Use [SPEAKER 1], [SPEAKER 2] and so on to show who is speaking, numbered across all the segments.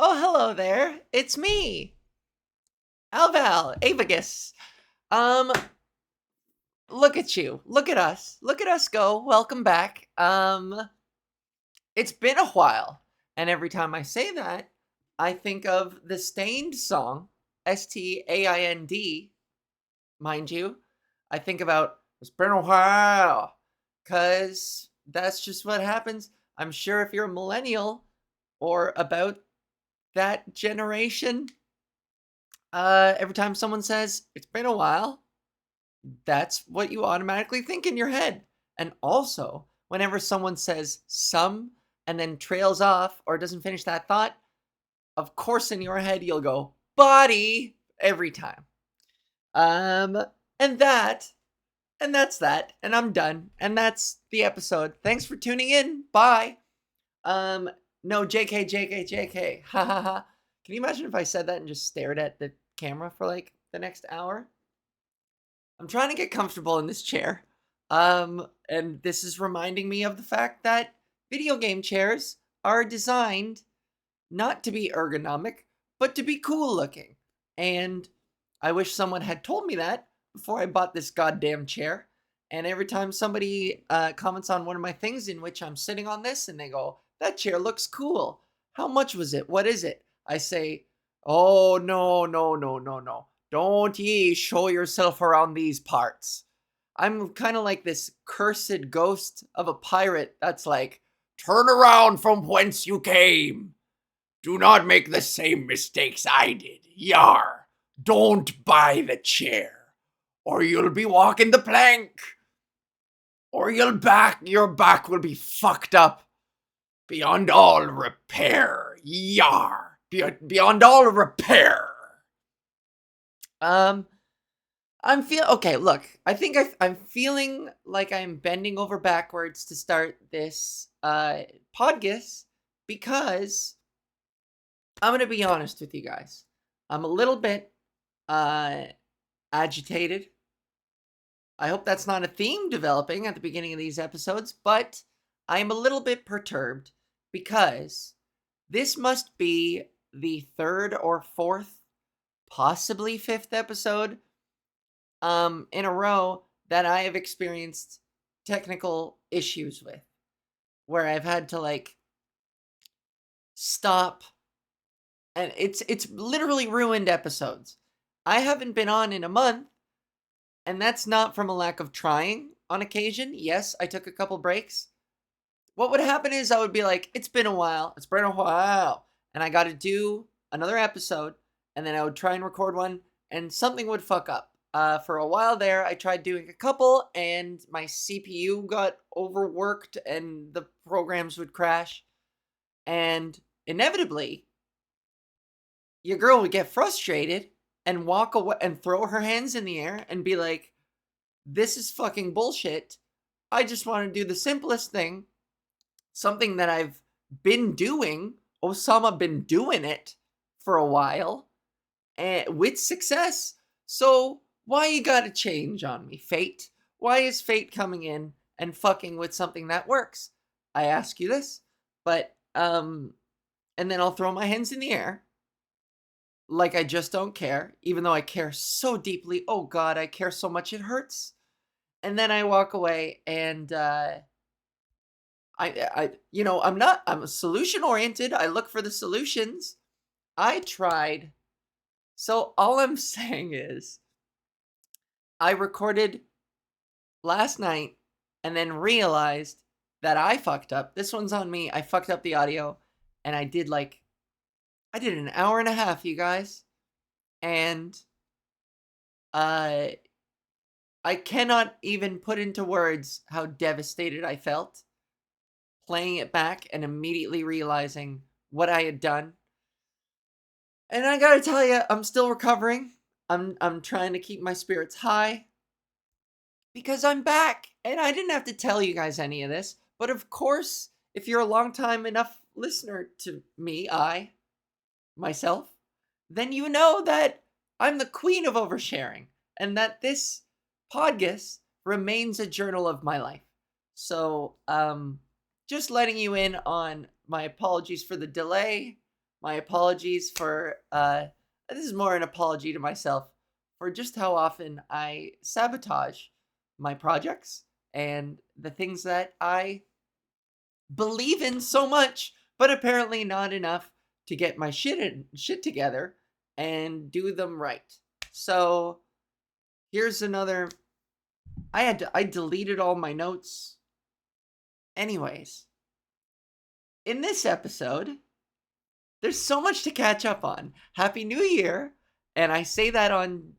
[SPEAKER 1] Oh, hello there. It's me, AvaGis. Um, Look at you. Look at us. Look at us go. Welcome back. It's been a while, and every time I say that, I think of the Stained song, Stained, mind you. I think about it's been a while, cause that's just what happens. I'm sure if you're a millennial or about that generation, every time someone says it's been a while, that's what you automatically think in your head. And also, whenever someone says some and then trails off or doesn't finish that thought, of course in your head you'll go body every time. Um and that and that's that, and I'm done. And that's the episode. Thanks for tuning in. Bye. Um no, JK. Ha ha ha. Can you imagine if I said that and just stared at the camera for like the next hour? I'm trying to get comfortable in this chair. And this is reminding me of the fact that video game chairs are designed not to be ergonomic, but to be cool looking. And I wish someone had told me that before I bought this goddamn chair. And every time somebody comments on one of my things in which I'm sitting on this and they go, that chair looks cool. How much was it? What is it? I say, oh, no. Don't ye show yourself around these parts. I'm kind of like this cursed ghost of a pirate that's like, turn around from whence you came. Do not make the same mistakes I did. Yar. Don't buy the chair, or you'll be walking the plank, or your back will be fucked up beyond all repair. Yar. Beyond all repair. I'm okay. Look, I think I'm feeling like I'm bending over backwards to start this PodGis because I'm gonna be honest with you guys. I'm a little bit agitated. I hope that's not a theme developing at the beginning of these episodes, but I am a little bit perturbed because this must be the third or fourth, possibly fifth episode in a row that I have experienced technical issues with, where I've had to like stop, and it's literally ruined episodes. I haven't been on in a month, and that's not from a lack of trying. On occasion, yes, I took a couple breaks. What would happen is I would be like, it's been a while, and I got to do another episode, and then I would try and record one, and something would fuck up. For a while there, I tried doing a couple, and my CPU got overworked, and the programs would crash, and inevitably, your girl would get frustrated and walk away and throw her hands in the air and be like, this is fucking bullshit. I just want to do the simplest thing, something that I've been doing. Osama been doing it for a while, and with success. So why you gotta change on me, fate? Why is fate coming in and fucking with something that works? I ask you this, but and then I'll throw my hands in the air like I just don't care, even though I care so deeply. Oh God, I care so much it hurts. And then I walk away, and I'm solution oriented. I look for the solutions. I tried. So all I'm saying is, I recorded last night and then realized that I fucked up. This one's on me. I fucked up the audio, and I did an hour and a half, you guys. And I cannot even put into words how devastated I felt playing it back and immediately realizing what I had done. And I gotta tell you, I'm still recovering. I'm trying to keep my spirits high because I'm back, and I didn't have to tell you guys any of this. But of course, if you're a long time enough listener to me, myself, then you know that I'm the queen of oversharing, and that this PodGis remains a journal of my life. So, just letting you in on my apologies for the delay. My apologies for, this is more an apology to myself for just how often I sabotage my projects and the things that I believe in so much, but apparently not enough to get my shit together and do them right. So here's another. I deleted all my notes. Anyways, in this episode, there's so much to catch up on. Happy New Year! And I say that on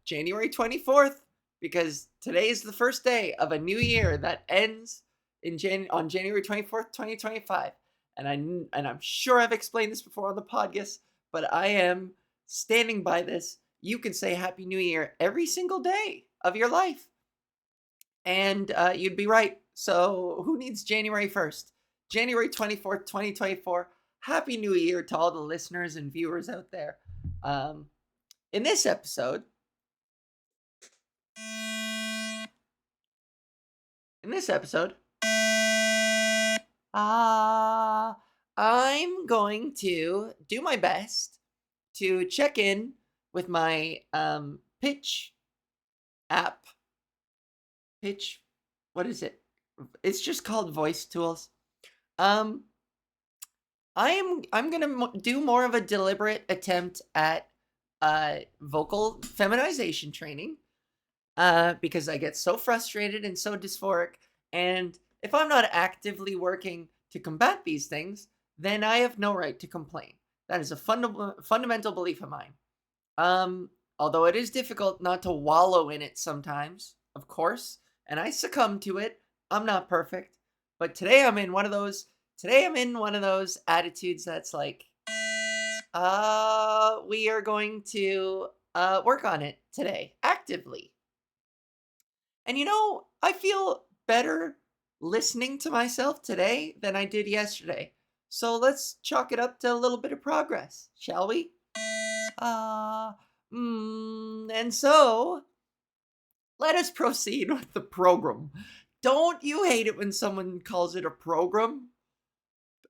[SPEAKER 1] January 24th because today is the first day of a new year that ends on January 24th, 2025. And I'm sure I've explained this before on the PodGis, but I am standing by this. You can say Happy New Year every single day of your life. And you'd be right. So who needs January 1st? January 24th, 2024. Happy New Year to all the listeners and viewers out there. In this episode, I'm going to do my best to check in with my pitch app. Pitch, what is it? It's just called Voice Tools. I'm gonna do more of a deliberate attempt at vocal feminization training because I get so frustrated and so dysphoric, and if I'm not actively working to combat these things, then I have no right to complain. That is a fundamental belief of mine. Although it is difficult not to wallow in it sometimes, of course, and I succumb to it. I'm not perfect, but today I'm in one of those attitudes that's like, we are going to work on it today actively. And I feel better listening to myself today than I did yesterday. So let's chalk it up to a little bit of progress, shall we? And so let us proceed with the program. Don't you hate it when someone calls it a program?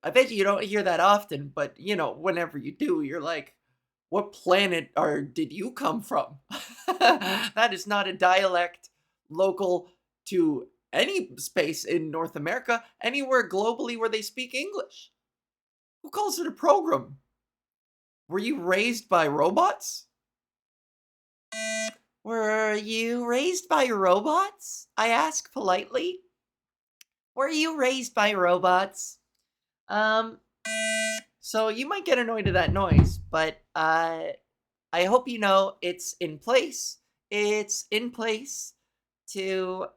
[SPEAKER 1] I bet you don't hear that often, but whenever you do, you're like, what planet did you come from? That is not a dialect local to any space in North America, anywhere globally where they speak English. Who calls it a program? Were you raised by robots? Were you raised by robots? I ask politely. Were you raised by robots? So you might get annoyed at that noise, but I hope you know it's in place. It's in place to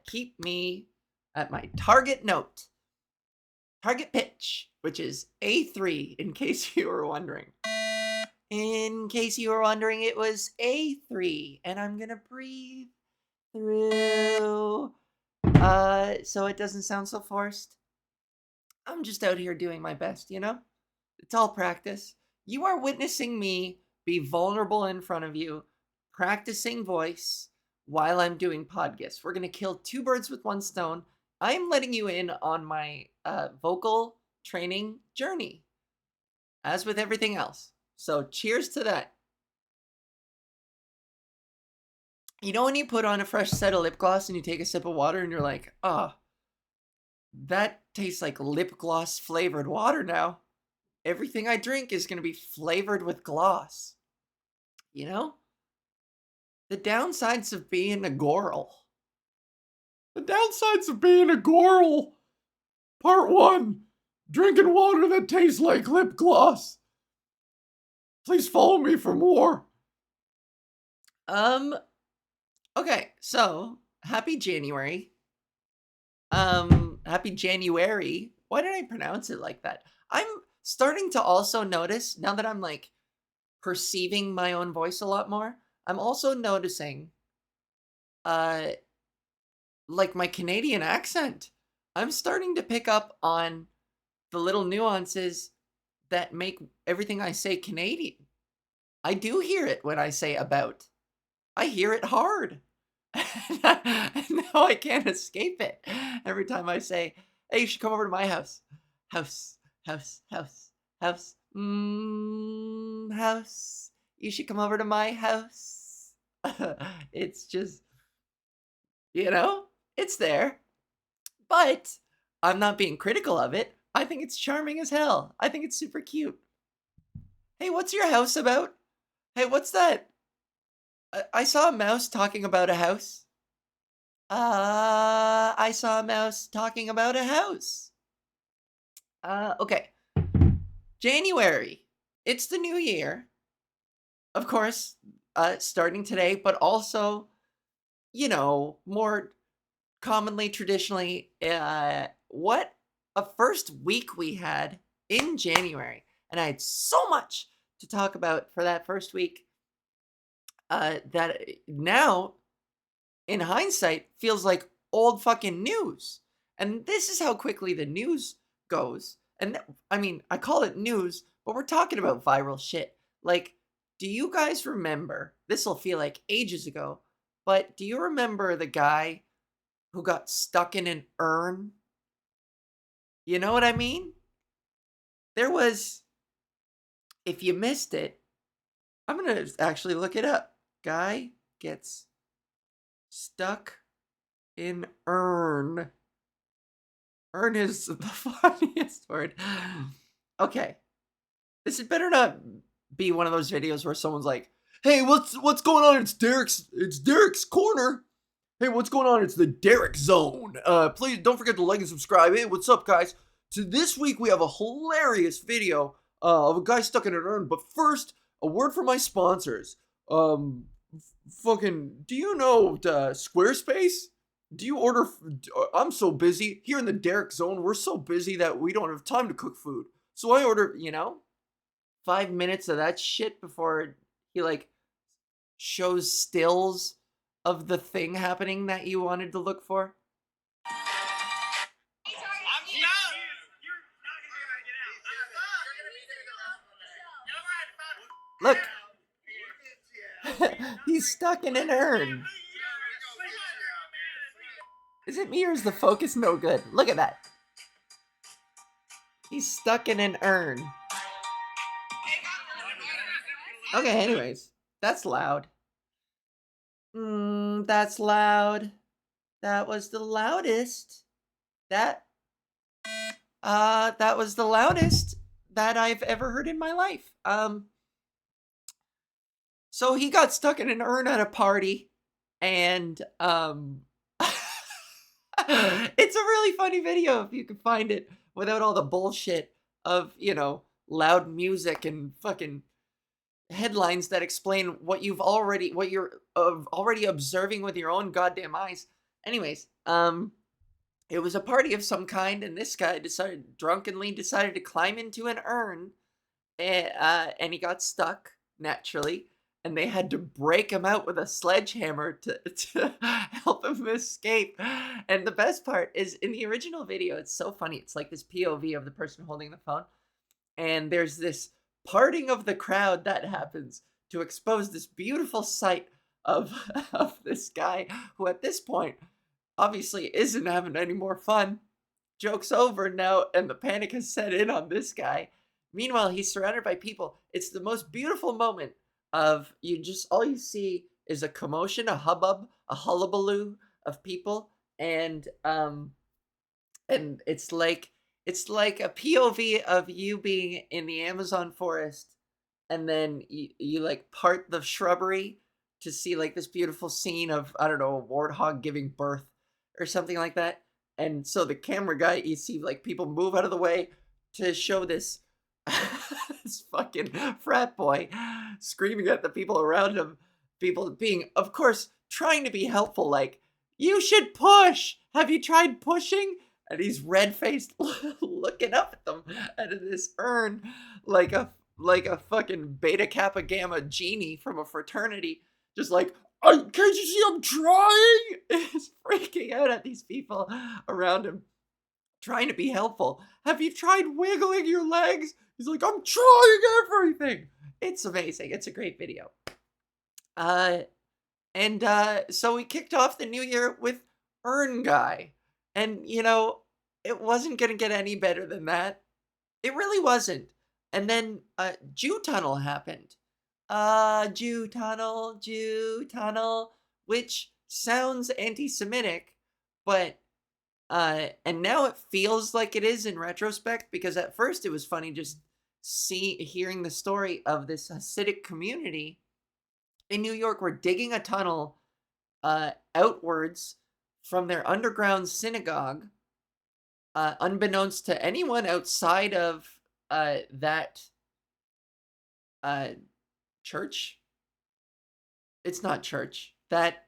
[SPEAKER 1] keep me at my target pitch, which is A3, in case you were wondering. In case you were wondering, it was A3, and I'm gonna breathe through, so it doesn't sound so forced. I'm just out here doing my best, It's all practice. You are witnessing me be vulnerable in front of you, practicing voice while I'm doing PodGis. We're gonna kill two birds with one stone. I'm letting you in on my vocal training journey, as with everything else. So cheers to that. When you put on a fresh set of lip gloss and you take a sip of water and you're like, that tastes like lip gloss flavored water now. Everything I drink is going to be flavored with gloss. The downsides of being a girl. The downsides of being a girl. Part 1. Drinking water that tastes like lip gloss. Please follow me for more. Okay, so happy January. Happy January. Why did I pronounce it like that? I'm starting to also notice, now that I'm like perceiving my own voice a lot more, I'm also noticing like my Canadian accent. I'm starting to pick up on the little nuances that make everything I say Canadian. I do hear it when I say about. I hear it hard. Now I can't escape it. Every time I say, hey, you should come over to my house. House. House. House. You should come over to my house. It's just, it's there. But I'm not being critical of it. I think it's charming as hell. I think it's super cute. Hey, what's your house about? Hey, what's that? I saw a mouse talking about a house. I saw a mouse talking about a house. Okay. January. It's the new year. Of course, starting today, but also, more commonly, traditionally, what a first week we had in January. And I had so much to talk about for that first week that now, in hindsight, feels like old fucking news. And this is how quickly the news goes. And I mean, I call it news, but we're talking about viral shit. Like, do you guys remember? This will feel like ages ago, but do you remember the guy who got stuck in an urn? You know what I mean? There was, if you missed it, I'm going to actually look it up. Guy gets stuck in urn. Urn is the funniest word. Okay. This had better not be one of those videos where someone's like, "Hey, what's going on? It's Derek's corner. Hey, what's going on? It's the Derek Zone. Please don't forget to like and subscribe. Hey, what's up, guys? So this week we have a hilarious video of a guy stuck in an urn. But first, a word from my sponsors. Fucking, do you know Squarespace? Do you order? I'm so busy here in the Derek Zone. We're so busy that we don't have time to cook food. So I order, 5 minutes of that shit before he shows stills of the thing happening that you wanted to look for. Look. He's stuck in an urn. Is it me or is the focus no good? Look at that. He's stuck in an urn. Okay, anyways. That's loud. That's loud. That was the loudest. That was the loudest that I've ever heard in my life. So he got stuck in an urn at a party, and it's a really funny video if you can find it without all the bullshit of, loud music and fucking headlines that explain what you're already observing with your own goddamn eyes. Anyways, it was a party of some kind, and this guy drunkenly decided to climb into an urn, and he got stuck naturally. And they had to break him out with a sledgehammer to help him escape. And the best part is, in the original video, it's so funny. It's like this POV of the person holding the phone. And there's this parting of the crowd that happens to expose this beautiful sight of this guy who at this point obviously isn't having any more fun. Joke's over now, and the panic has set in on this guy. Meanwhile, he's surrounded by people. It's the most beautiful moment of all you see is a commotion, a hubbub, a hullabaloo of people, and it's like a POV of you being in the Amazon forest, and then you part the shrubbery to see this beautiful scene of, I don't know, a warthog giving birth or something like that. And so the camera guy, you see people move out of the way to show this this fucking frat boy screaming at the people around him, people being, of course, trying to be helpful, you should push, have you tried pushing? And he's red-faced looking up at them out of this urn like a fucking Beta Kappa Gamma genie from a fraternity, just can't you see I'm trying? He's freaking out at these people around him, trying to be helpful. Have you tried wiggling your legs? He's like, I'm trying everything. It's amazing. It's a great video. So we kicked off the new year with Urn Guy. And, it wasn't going to get any better than that. It really wasn't. And then Jew Tunnel happened. Jew Tunnel, which sounds anti-Semitic, but and now it feels like it is in retrospect, because at first it was funny just hearing the story of this Hasidic community in New York were digging a tunnel outwards from their underground synagogue, unbeknownst to anyone outside of that uh, church. It's not church. That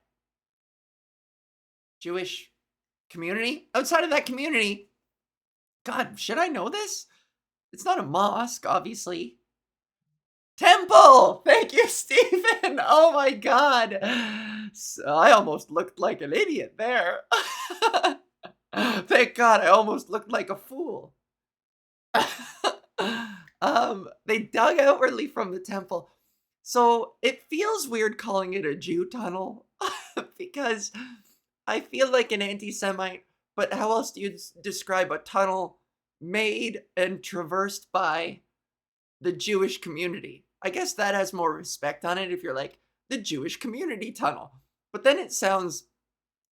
[SPEAKER 1] Jewish community. Outside of that community, God, should I know this? It's not a mosque, obviously. Temple! Thank you, Stephen! Oh my god! So I almost looked like an idiot there. Thank God, I almost looked like a fool. They dug outwardly from the temple. So it feels weird calling it a Jew tunnel because I feel like an anti-Semite, but how else do you describe a tunnel made and traversed by the Jewish community? I guess that has more respect on it if you're like, the Jewish community tunnel. But then it sounds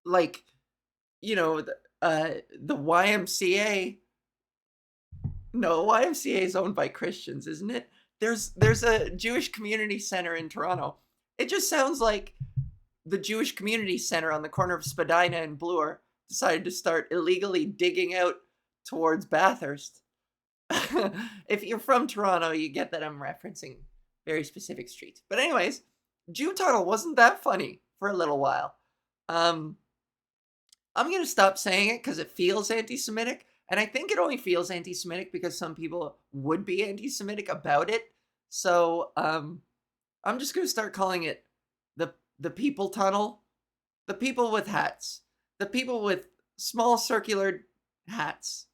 [SPEAKER 1] like, the YMCA. No, YMCA is owned by Christians, isn't it? There's a Jewish community center in Toronto. It just sounds like the Jewish community center on the corner of Spadina and Bloor decided to start illegally digging out towards Bathurst. If you're from Toronto, you get that I'm referencing very specific streets. But anyways, Jew Tunnel wasn't that funny for a little while. I'm going to stop saying it because it feels anti-Semitic. And I think it only feels anti-Semitic because some people would be anti-Semitic about it. So I'm just going to start calling it the people tunnel. The people with hats. The people with small circular hats.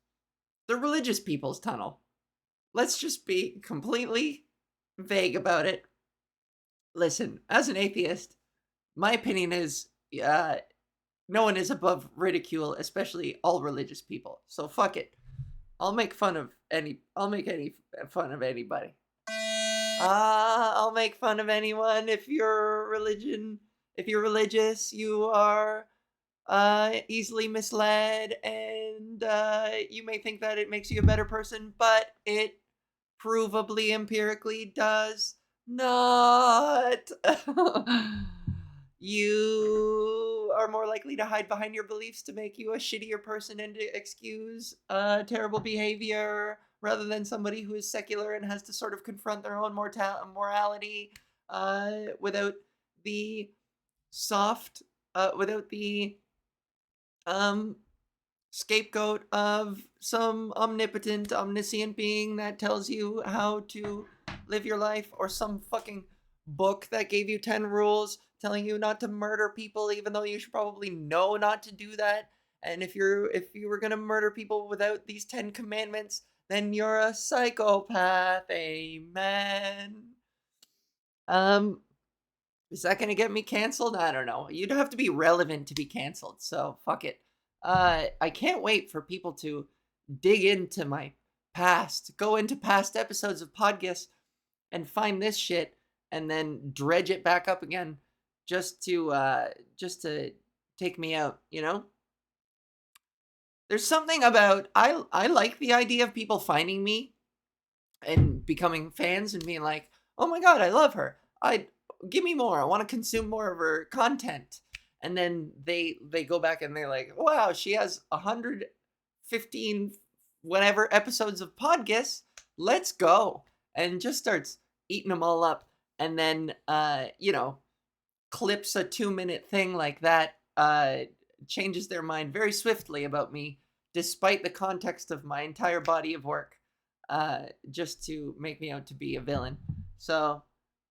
[SPEAKER 1] The religious people's tunnel. Let's just be completely vague about it. Listen, as an atheist, my opinion is no one is above ridicule, especially all religious people. So fuck it. I'll make fun of any fun of anybody. I'll make fun of anyone. If you're religious, you are easily misled, and you may think that it makes you a better person, but it provably empirically does not. You are more likely to hide behind your beliefs to make you a shittier person and to excuse terrible behavior rather than somebody who is secular and has to sort of confront their own morality without the without the um, scapegoat of some omnipotent, omniscient being that tells you how to live your life, or some fucking book that gave you 10 rules telling you not to murder people even though you should probably know not to do that. And if you were going to murder people without these 10 commandments, then you're a psychopath. Amen. Is that going to get me canceled? I don't know. You'd have to be relevant to be canceled, so fuck it. I can't wait for people to dig into my past, go into past episodes of PodGis and find this shit and then dredge it back up again just to take me out, you know? There's something about I like the idea of people finding me and becoming fans and being like, "Oh my god, I love her. I Give me more. I want to consume more of her content." And then they go back and they're like, "Wow, she has 115 whatever episodes of PodGis. Let's go." And just starts eating them all up, and then clips a 2-minute thing like that, changes their mind very swiftly about me, despite the context of my entire body of work, just to make me out to be a villain. So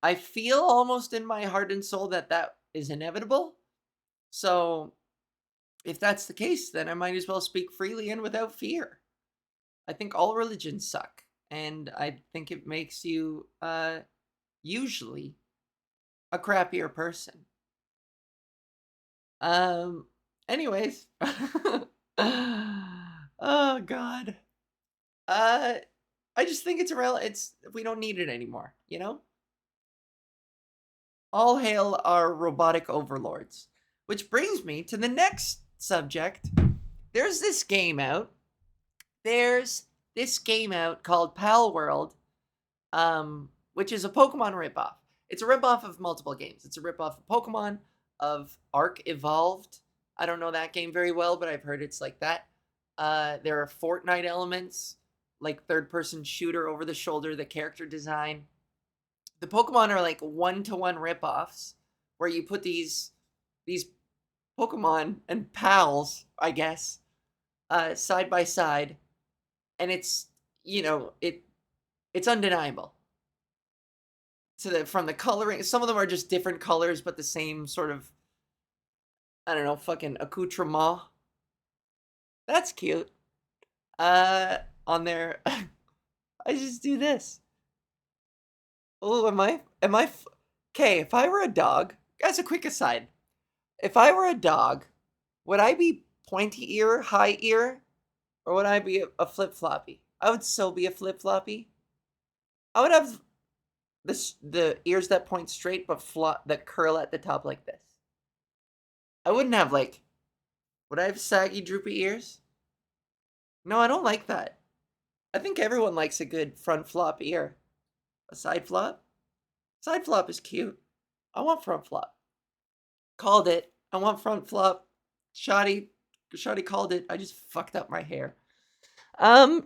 [SPEAKER 1] I feel almost in my heart and soul that that is inevitable. So if that's the case, then I might as well speak freely and without fear. I think all religions suck, and I think it makes you usually a crappier person. Anyways. Oh god. I I just think it's we don't need it anymore, you know? All hail our robotic overlords. Which brings me to the next subject. There's this game out. There's this game out called Pal World, which is a Pokemon ripoff. It's a ripoff of multiple games. It's a ripoff of Pokemon, of Arc Evolved. I don't know that game very well, but I've heard it's like that. There are Fortnite elements, like third-person shooter over the shoulder, the character design. The Pokemon are like one-to-one ripoffs, where you put these Pokemon and pals, I guess, side by side, and it's it's undeniable. From the coloring, some of them are just different colors, but the same sort of, I don't know, fucking accoutrement. That's cute. On there, I just do this. Oh, okay, if I were a dog, as a quick aside, if I were a dog, would I be pointy ear, high ear, or would I be a flip-floppy? I would so be a flip-floppy. I would have the ears that point straight but that curl at the top like this. I wouldn't have would I have saggy, droopy ears? No, I don't like that. I think everyone likes a good front flop ear. A side flop? Side flop is cute. I want front flop. Called it. I want front flop. Shoddy called it. I just fucked up my hair. So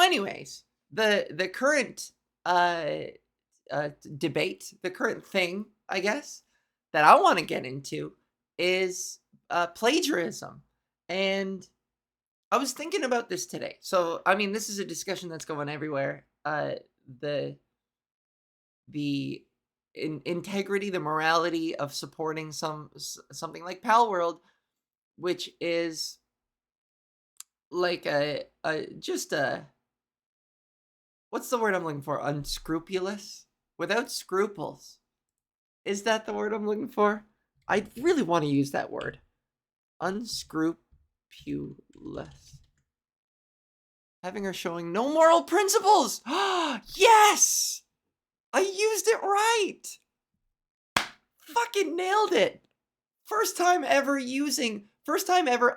[SPEAKER 1] anyways, the current debate, the current thing, I guess, that I want to get into is plagiarism. And I was thinking about this today. So, I mean, this is a discussion that's going everywhere. The integrity, the morality of supporting something like Pal World, which is like what's the word I'm looking for? Unscrupulous? Without scruples. Is that the word I'm looking for? I really want to use that word. Unscrupulous. Having or showing no moral principles. Yes! I used it right. Fucking nailed it. First time ever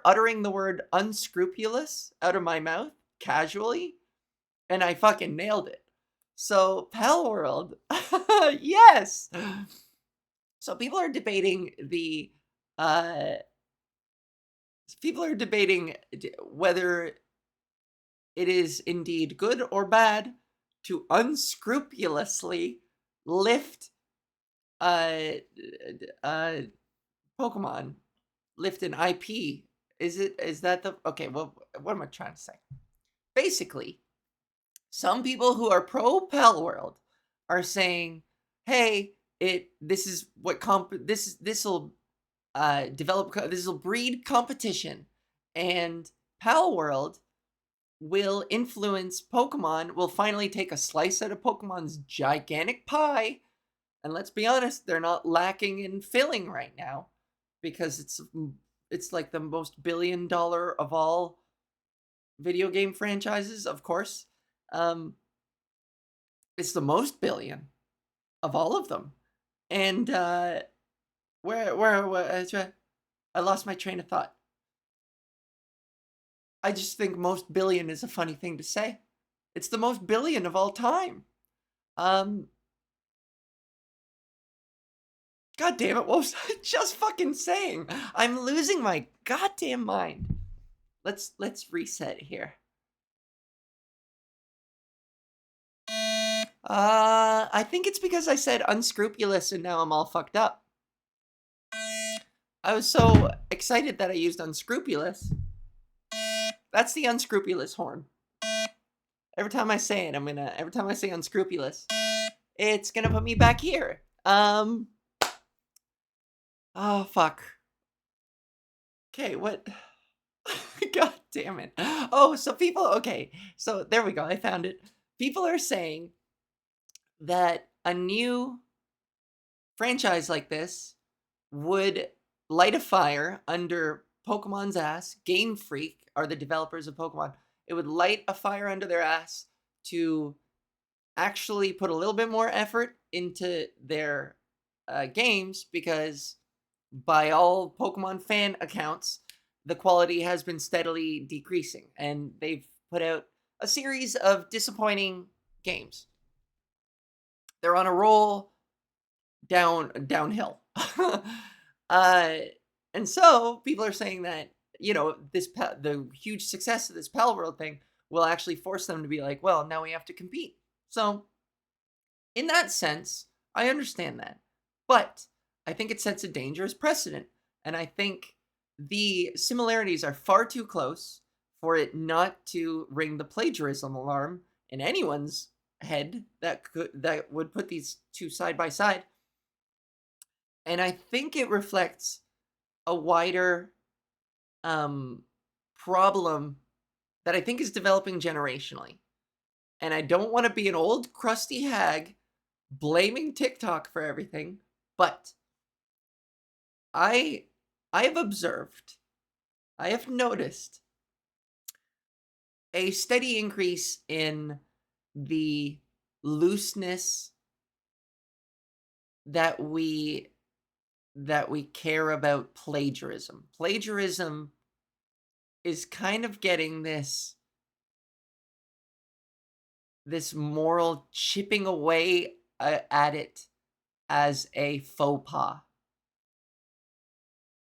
[SPEAKER 1] uttering the word unscrupulous out of my mouth casually, and I fucking nailed it. So, Pal World. Yes. So people are debating whether it is indeed good or bad to unscrupulously lift Pokemon, lift an IP. Is that the okay? Well, what am I trying to say? Basically, some people who are pro Pal World are saying, "Hey, this is what this will breed competition, and Pal World will influence Pokemon, will finally take a slice out of Pokemon's gigantic pie." And let's be honest, they're not lacking in filling right now, because it's like the most $1 billion of all video game franchises, of course. It's the most billion of all of them. And where I lost my train of thought. I just think most billion is a funny thing to say. It's the most billion of all time. God damn it, what was I just fucking saying? I'm losing my goddamn mind. Let's reset here. I think it's because I said unscrupulous and now I'm all fucked up. I was so excited that I used unscrupulous. That's the unscrupulous horn. Every time I say it, every time I say unscrupulous, it's gonna put me back here. Oh, fuck. Okay, what? God damn it. Oh, so so there we go, I found it. People are saying that a new franchise like this would light a fire under Pokemon's ass. Game Freak are the developers of Pokemon. It would light a fire under their ass to actually put a little bit more effort into their games, because by all Pokemon fan accounts, the quality has been steadily decreasing, and they've put out a series of disappointing games. They're on a roll downhill. uh, and so people are saying that, you know, the huge success of this Pal World thing will actually force them to be like, well, now we have to compete. So in that sense, I understand that. But I think it sets a dangerous precedent. And I think the similarities are far too close for it not to ring the plagiarism alarm in anyone's head that would put these two side by side. And I think it reflects a wider problem that I think is developing generationally. And I don't want to be an old crusty hag blaming TikTok for everything, but I have observed, I have noticed a steady increase in the looseness that we care about plagiarism. Plagiarism is kind of getting this moral chipping away at it as a faux pas.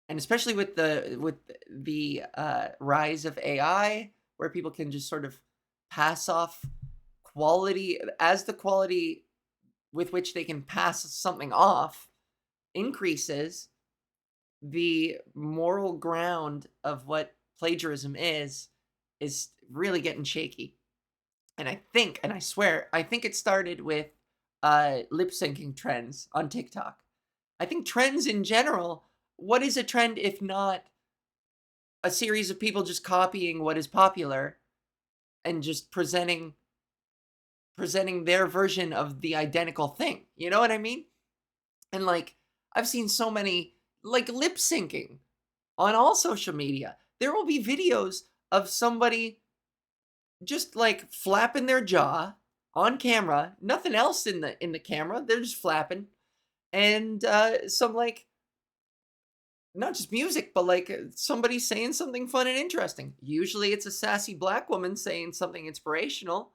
[SPEAKER 1] And especially with the rise of AI, where people can just sort of pass off quality, as the quality with which they can pass something off increases, the moral ground of what plagiarism is really getting shaky. And I think, and I swear, I think it started with lip syncing trends on TikTok. I think trends in general, what is a trend if not a series of people just copying what is popular and just presenting their version of the identical thing? You know what I mean? And like, I've seen so many like lip syncing on all social media. There will be videos of somebody just like flapping their jaw on camera, nothing else in the camera. They're just flapping, and some like, not just music, but like somebody saying something fun and interesting. Usually it's a sassy black woman saying something inspirational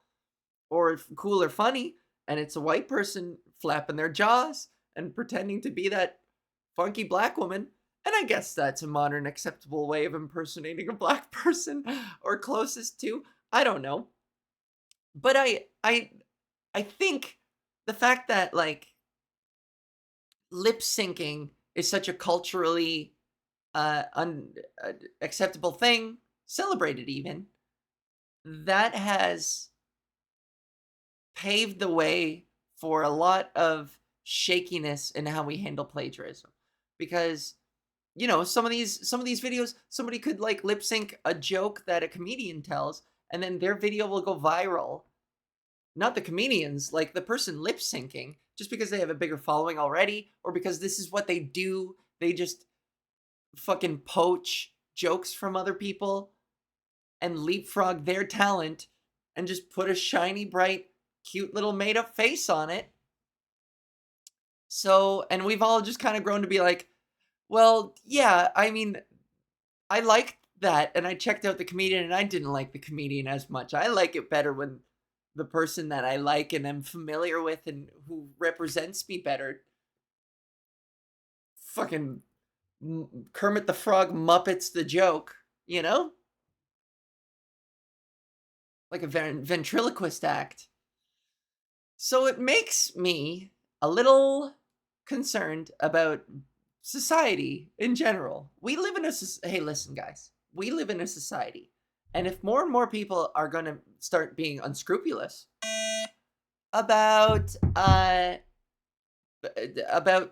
[SPEAKER 1] or cool or funny, and it's a white person flapping their jaws and pretending to be that funky black woman. And I guess that's a modern acceptable way of impersonating a black person, or closest to. I don't know. But I think the fact that like lip syncing is such a culturally acceptable thing, celebrated even, that has paved the way for a lot of shakiness in how we handle plagiarism. Because, you know, some of these videos, somebody could like lip sync a joke that a comedian tells, and then their video will go viral. Not the comedians, like the person lip syncing, just because they have a bigger following already, or because this is what they do. They just fucking poach jokes from other people and leapfrog their talent and just put a shiny, bright, cute little made up face on it. So, and we've all just kind of grown to be like, well, yeah, I mean, I liked that, and I checked out the comedian, and I didn't like the comedian as much. I like it better when the person that I like and am familiar with and who represents me better fucking Kermit the Frog Muppets the joke, you know? Like a ventriloquist act. So it makes me a little concerned about society in general. We live in a hey, listen, guys. We live in a society, and if more and more people are going to start being unscrupulous about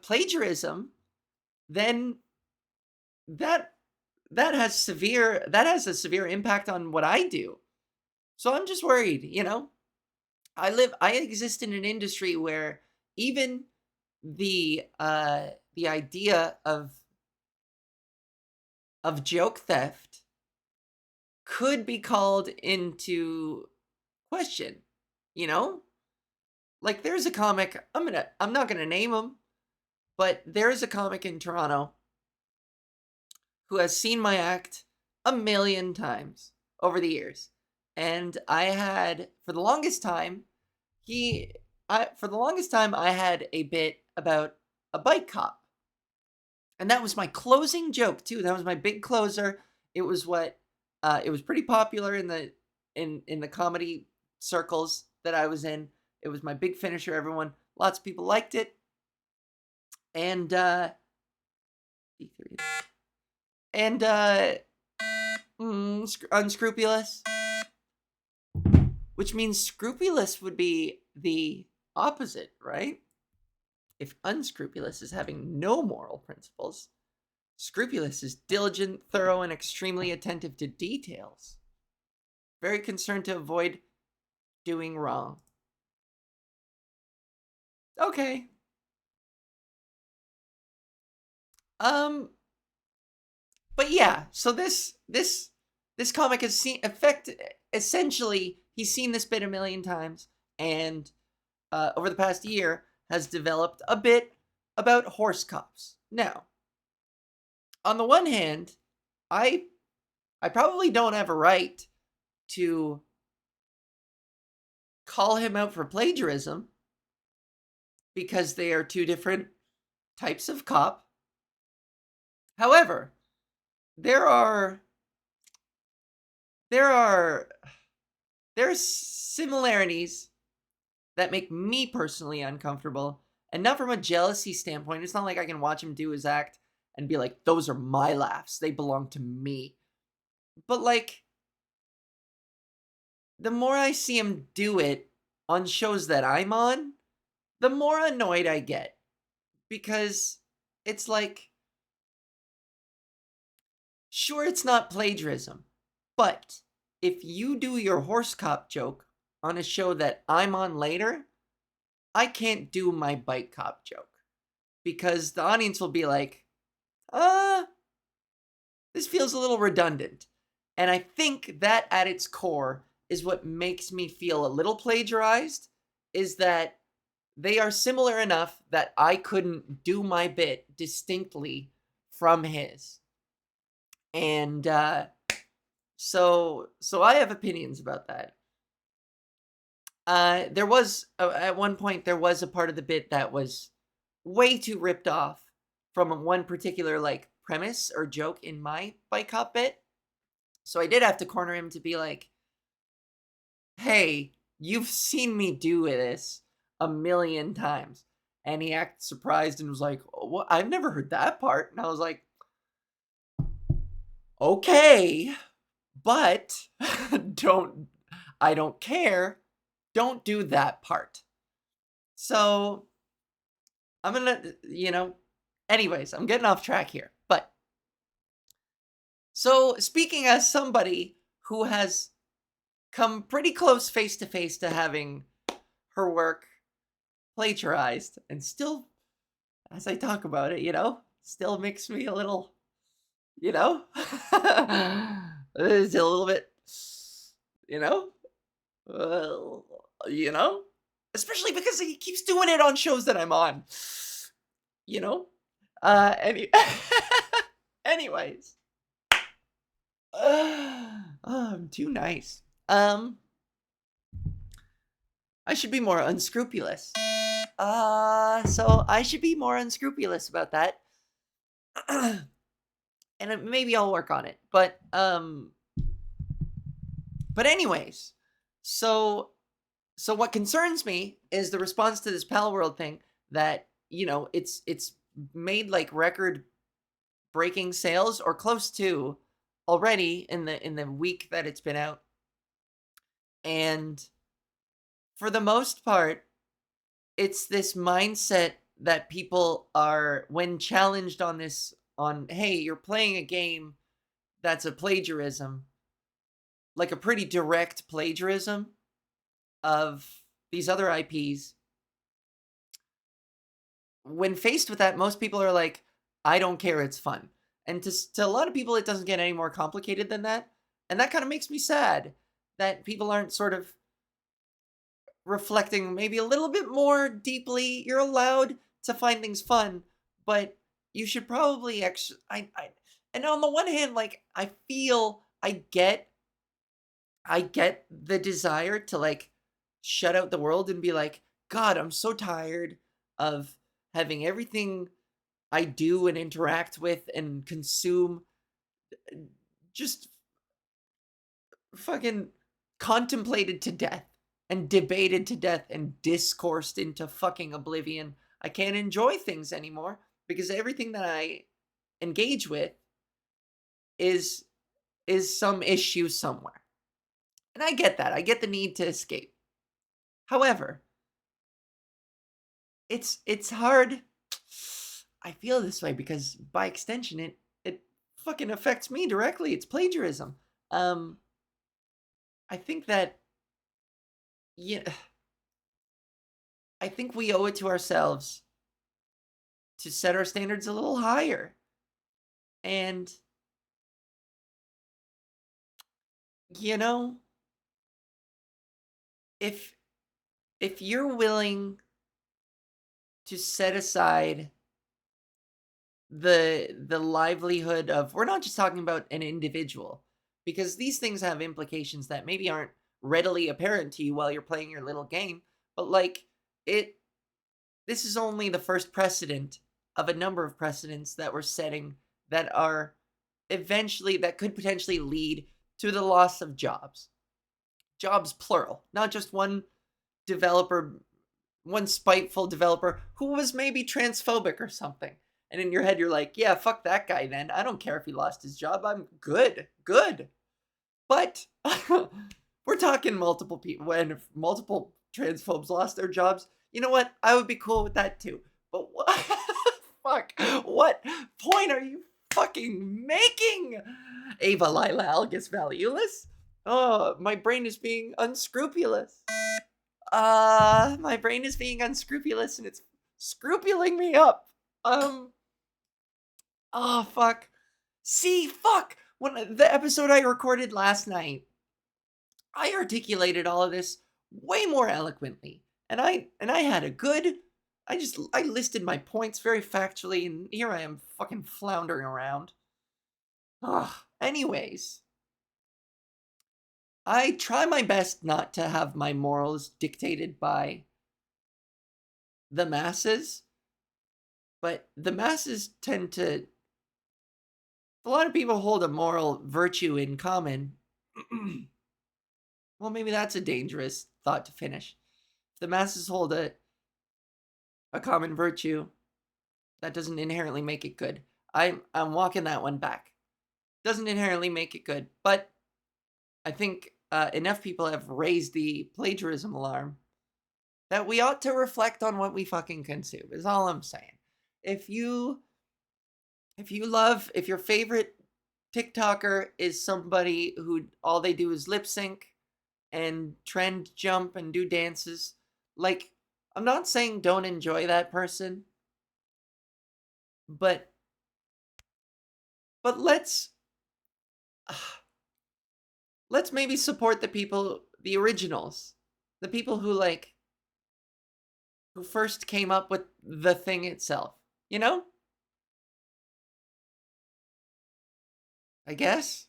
[SPEAKER 1] plagiarism, then that has a severe impact on what I do. So I'm just worried, you know. I exist in an industry where even the idea of joke theft could be called into question. You know? Like there's a comic, I'm not gonna name him, but there's a comic in Toronto who has seen my act a million times over the years. And I had for the longest time, I had a bit about a bike cop. And that was my closing joke too. That was my big closer. It was what it was pretty popular in the comedy circles that I was in. It was my big finisher. Lots of people liked it. And and unscrupulous, which means scrupulous would be the opposite, right? If unscrupulous is having no moral principles, scrupulous is diligent, thorough, and extremely attentive to details. Very concerned to avoid doing wrong. Okay. But yeah, so this comic has seen essentially he's seen this bit a million times, and over the past year has developed a bit about horse cops. Now, on the one hand, I probably don't have a right to call him out for plagiarism because they are two different types of cop. However, there's similarities that make me personally uncomfortable, and not from a jealousy standpoint. It's not like I can watch him do his act and be like, those are my laughs, they belong to me. But like, the more I see him do it on shows that I'm on, the more annoyed I get, because it's like, sure, it's not plagiarism, but if you do your horse cop joke on a show that I'm on later, I can't do my bike cop joke because the audience will be like, this feels a little redundant. And I think that at its core is what makes me feel a little plagiarized, is that they are similar enough that I couldn't do my bit distinctly from his. And so I have opinions about that. There was at one point there was a part of the bit that was way too ripped off from one particular like premise or joke in my bike cop bit. So I did have to corner him to be like, "Hey, you've seen me do this a million times." And he acted surprised and was like, "Oh, what? I've never heard that part." And I was like, "Okay, but I don't care. Don't do that part." So I'm gonna, anyways, I'm getting off track here. But so speaking as somebody who has come pretty close face to face to having her work plagiarized, and still, as I talk about it, still makes me a little, it's a little bit, you know, well, especially because he keeps doing it on shows that I'm on, any anyways, oh, I'm too nice. I should be more unscrupulous. So I should be more unscrupulous about that. And maybe I'll work on it. But anyways, so what concerns me is the response to this Pal World thing, that, it's made like record breaking sales or close to already in the week that it's been out. And for the most part, it's this mindset that people are, when challenged on this, hey, you're playing a game that's a plagiarism, like a pretty direct plagiarism of these other IPs. When faced with that, most people are like, I don't care, it's fun. And to a lot of people, it doesn't get any more complicated than that. And that kind of makes me sad that people aren't sort of reflecting maybe a little bit more deeply. You're allowed to find things fun, but you should probably and on the one hand, like, I feel I get the desire to, like, shut out the world and be like, God, I'm so tired of having everything I do and interact with and consume just fucking contemplated to death and debated to death and discoursed into fucking oblivion. I can't enjoy things anymore because everything that I engage with is some issue somewhere. And I get that. I get the need to escape. However, it's hard. I feel this way because by extension it fucking affects me directly. It's plagiarism. I think that, yeah, I think we owe it to ourselves to set our standards a little higher. And you know, if you're willing to set aside the livelihood of, we're not just talking about an individual, because these things have implications that maybe aren't readily apparent to you while you're playing your little game, but like, it this is only the first precedent of a number of precedents that we're setting that are eventually, that could potentially lead to the loss of jobs. Jobs plural, not just one developer, one spiteful developer who was maybe transphobic or something. And in your head, you're like, yeah, fuck that guy then. I don't care if he lost his job. I'm good. Good. But we're talking multiple people. When if multiple transphobes lost their jobs, you know what? I would be cool with that too. But what? Fuck. What point are you fucking making? Ava Lila Algus Valueless? Oh, my brain is being unscrupulous. My brain is being unscrupulous and it's scrupuling me up. Oh, fuck. See, fuck. When the episode I recorded last night, I articulated all of this way more eloquently. And I had a good, I listed my points very factually, and here I am fucking floundering around. Ugh. Anyways, I try my best not to have my morals dictated by the masses, but the masses tend to, a lot of people hold a moral virtue in common. Well, maybe that's a dangerous thought to finish. If the masses hold a common virtue, that doesn't inherently make it good. I'm walking that one back. Doesn't inherently make it good, but I think enough people have raised the plagiarism alarm that we ought to reflect on what we fucking consume, is all I'm saying. If your favorite TikToker is somebody who all they do is lip sync and trend jump and do dances, like, I'm not saying don't enjoy that person, but let's maybe support the people, the originals, the people who, like, who first came up with the thing itself, you know? I guess.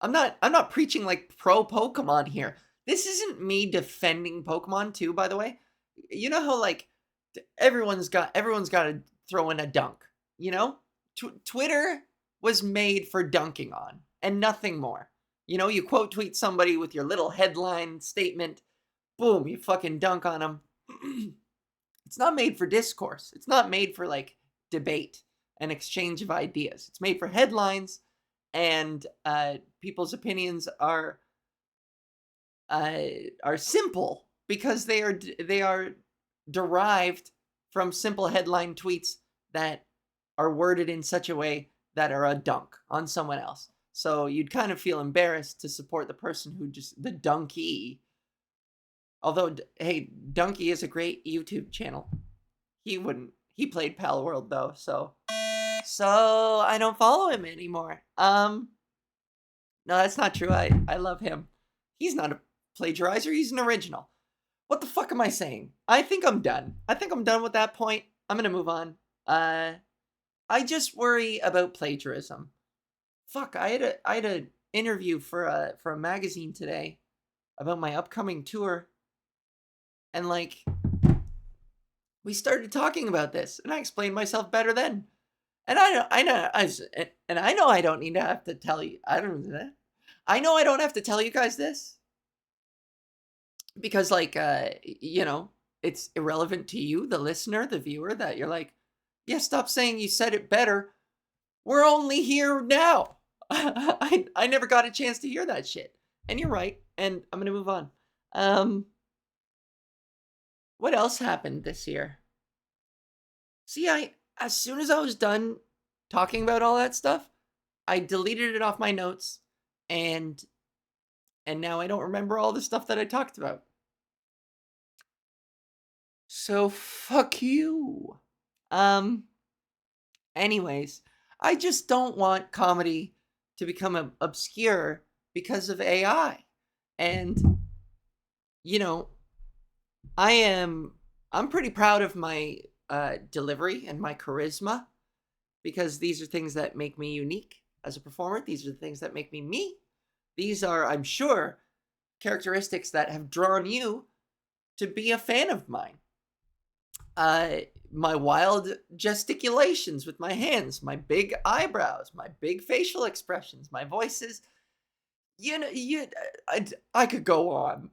[SPEAKER 1] I'm not preaching like pro Pokemon here. This isn't me defending Pokemon too, by the way. You know how, like, everyone's got to throw in a dunk, you know? Twitter was made for dunking on and nothing more. You know, you quote tweet somebody with your little headline statement, boom, you fucking dunk on them. It's not made for discourse. It's not made for, like, debate and exchange of ideas. It's made for headlines, and people's opinions are simple because they are derived from simple headline tweets that are worded in such a way that are a dunk on someone else. So you'd kind of feel embarrassed to support the person who just, the donkey. Although, hey, Donkey is a great YouTube channel. He played Pal World though, so I don't follow him anymore. No, that's not true. I love him. He's not a plagiarizer, he's an original. What the fuck am I saying? I think I'm done. I think I'm done with that point. I'm gonna move on. I just worry about plagiarism. Fuck, I had an interview for a magazine today about my upcoming tour, and like we started talking about this, and I explained myself better then. And I know I don't need to have to tell you. I know I don't have to tell you guys this because like it's irrelevant to you, the listener, the viewer, that you're like, yeah, stop saying you said it better. We're only here now. I never got a chance to hear that shit. And you're right. And I'm gonna move on. What else happened this year? See, as soon as I was done talking about all that stuff, I deleted it off my notes, and now I don't remember all the stuff that I talked about. So fuck you. Anyways, I just don't want comedy to become obscure because of AI. And I'm pretty proud of my delivery and my charisma, because these are things that make me unique as a performer. These are the things that make me me. These are, I'm sure, characteristics that have drawn you to be a fan of mine. My wild gesticulations with my hands, my big eyebrows, my big facial expressions, my voices. I could go on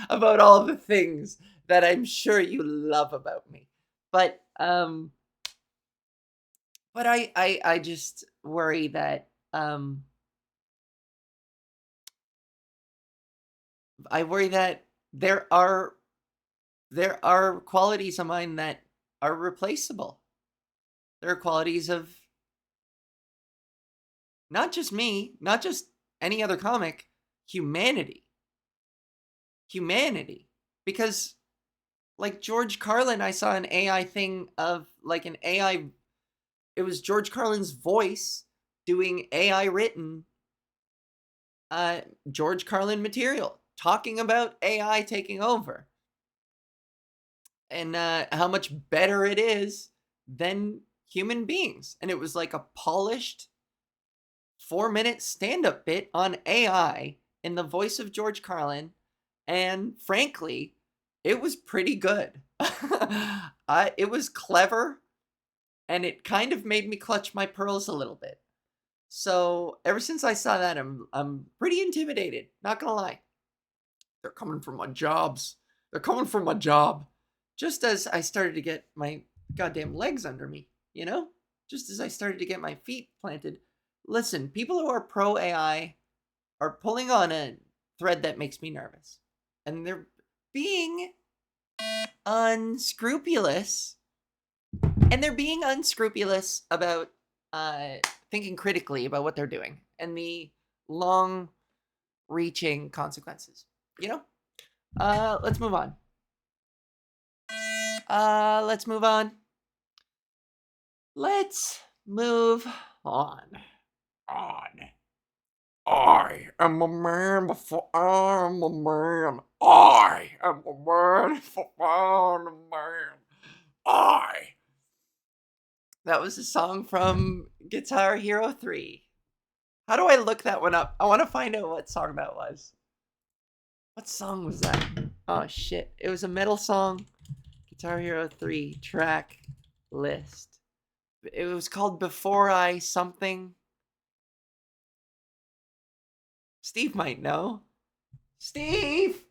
[SPEAKER 1] about all the things that I'm sure you love about me. But I just worry that there are qualities of mine that are replaceable. There are qualities of not just me, not just any other comic, humanity. Because like George Carlin, I saw an AI thing of like an AI. It was George Carlin's voice doing AI written George Carlin material, talking about AI taking over, and how much better it is than human beings. And it was like a polished 4-minute stand-up bit on AI in the voice of George Carlin, and frankly, it was pretty good. It was clever, and it kind of made me clutch my pearls a little bit. So ever since I saw that, I'm pretty intimidated. Not gonna lie. They're coming for my jobs. They're coming for my job. Just as I started to get my goddamn legs under me, just as I started to get my feet planted. Listen, people who are pro AI are pulling on a thread that makes me nervous, and they're being unscrupulous. And they're being unscrupulous about thinking critically about what they're doing and the long-reaching consequences. Let's move on. Let's move on. Let's move on. I am a man before I'm a man. I am a man before I'm a man. That was a song from Guitar Hero 3. How do I look that one up? I want to find out what song that was. What song was that? Oh shit. It was a metal song. Guitar Hero 3 track list. It was called Before I Something. Steve might know. Steve!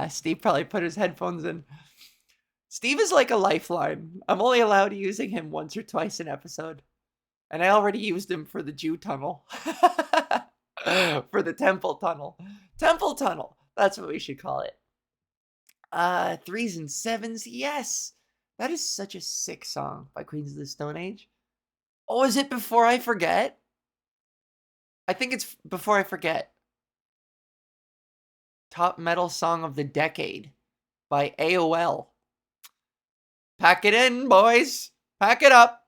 [SPEAKER 1] Steve probably put his headphones in. Steve is like a lifeline. I'm only allowed using him once or twice an episode. And I already used him for the Jew tunnel. For the temple tunnel. Temple tunnel. That's what we should call it. 3s and 7s. Yes. That is such a sick song by Queens of the Stone Age. Oh, is it Before I Forget? I think it's Before I Forget. Top metal song of the decade by AOL. Pack it in, boys. Pack it up.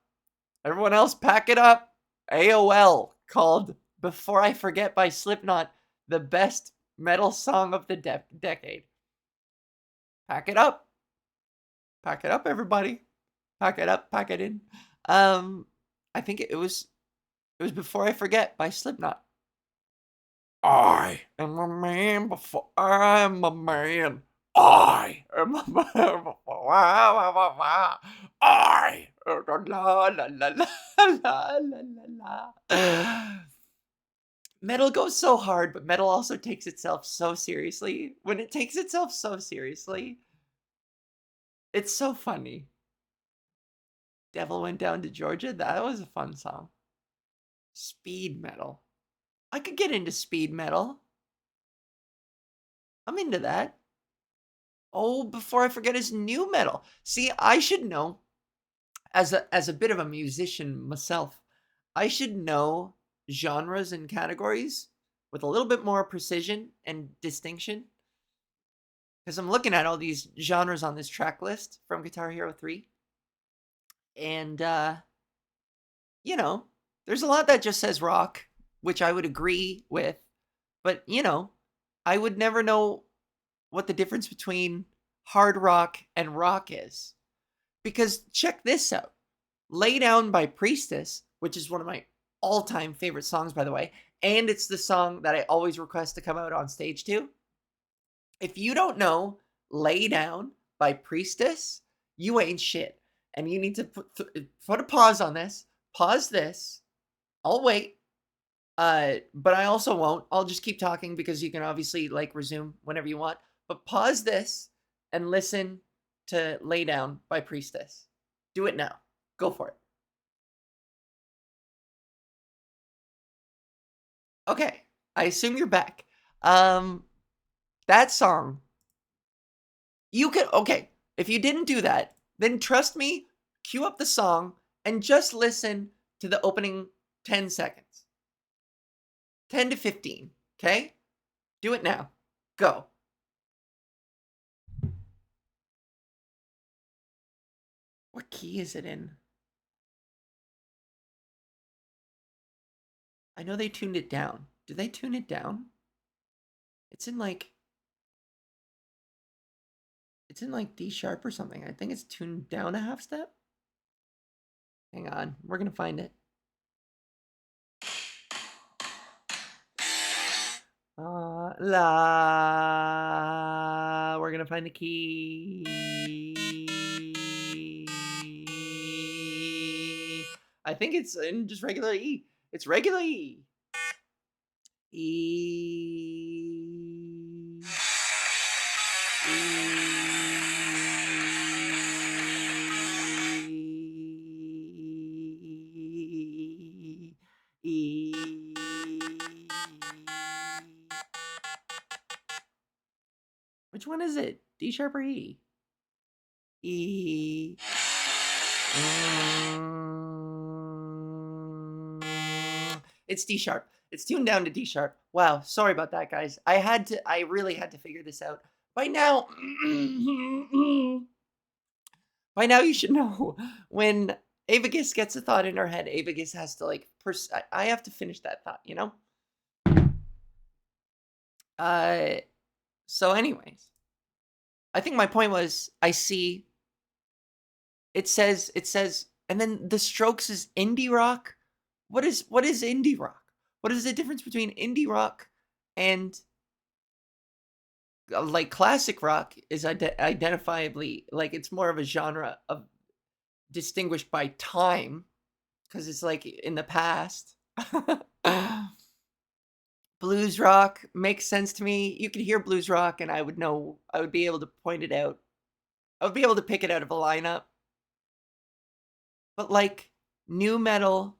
[SPEAKER 1] Everyone else, pack it up. AOL called Before I Forget by Slipknot the best metal song of the decade. Pack it up. Pack it up, everybody. Pack it up, pack it in. I think it was Before I Forget by Slipknot. I am a man before I am a man. I am a man before I am a man. I la la la la la la la. Metal goes so hard, but metal also takes itself so seriously. When it takes itself so seriously, it's so funny. Devil Went Down to Georgia, that was a fun song. Speed metal. I could get into speed metal. I'm into that. Oh, Before I Forget is new metal. See, I should know, as a bit of a musician myself, I should know genres and categories with a little bit more precision and distinction. Because I'm looking at all these genres on this track list from Guitar Hero 3. And, there's a lot that just says rock, which I would agree with. But, I would never know what the difference between hard rock and rock is. Because check this out. Lay Down by Priestess, which is one of my all-time favorite songs, by the way, and it's the song that I always request to come out on stage to. If you don't know Lay Down by Priestess, you ain't shit. And you need to put a pause on this. Pause this. I'll wait. But I also won't. I'll just keep talking because you can obviously resume whenever you want. But pause this and listen to Lay Down by Priestess. Do it now. Go for it. Okay. I assume you're back. That song. Okay. If you didn't do that, then trust me, cue up the song and just listen to the opening 10 seconds. 10 to 15. Okay? Do it now. Go. What key is it in? I know they tuned it down. Did they tune it down? It's in D sharp or something. I think it's tuned down a half step. Hang on. We're going to find it. La. We're going to find the key. I think it's in just regular E. It's regular E. E. E. Which one is it? D sharp or E? E. It's D sharp. It's tuned down to D sharp. Wow, sorry about that, guys. I really had to figure this out. By now, you should know when AvaGis gets a thought in her head, AvaGis has to I have to finish that thought, So anyways, I think my point was, I see it says, and then the Strokes is indie rock. What is indie rock? What is the difference between indie rock and classic rock? Is identifiably it's more of a genre of distinguished by time, because it's in the past. Blues rock makes sense to me. You could hear blues rock and I would be able to point it out. I would be able to pick it out of a lineup. But new metal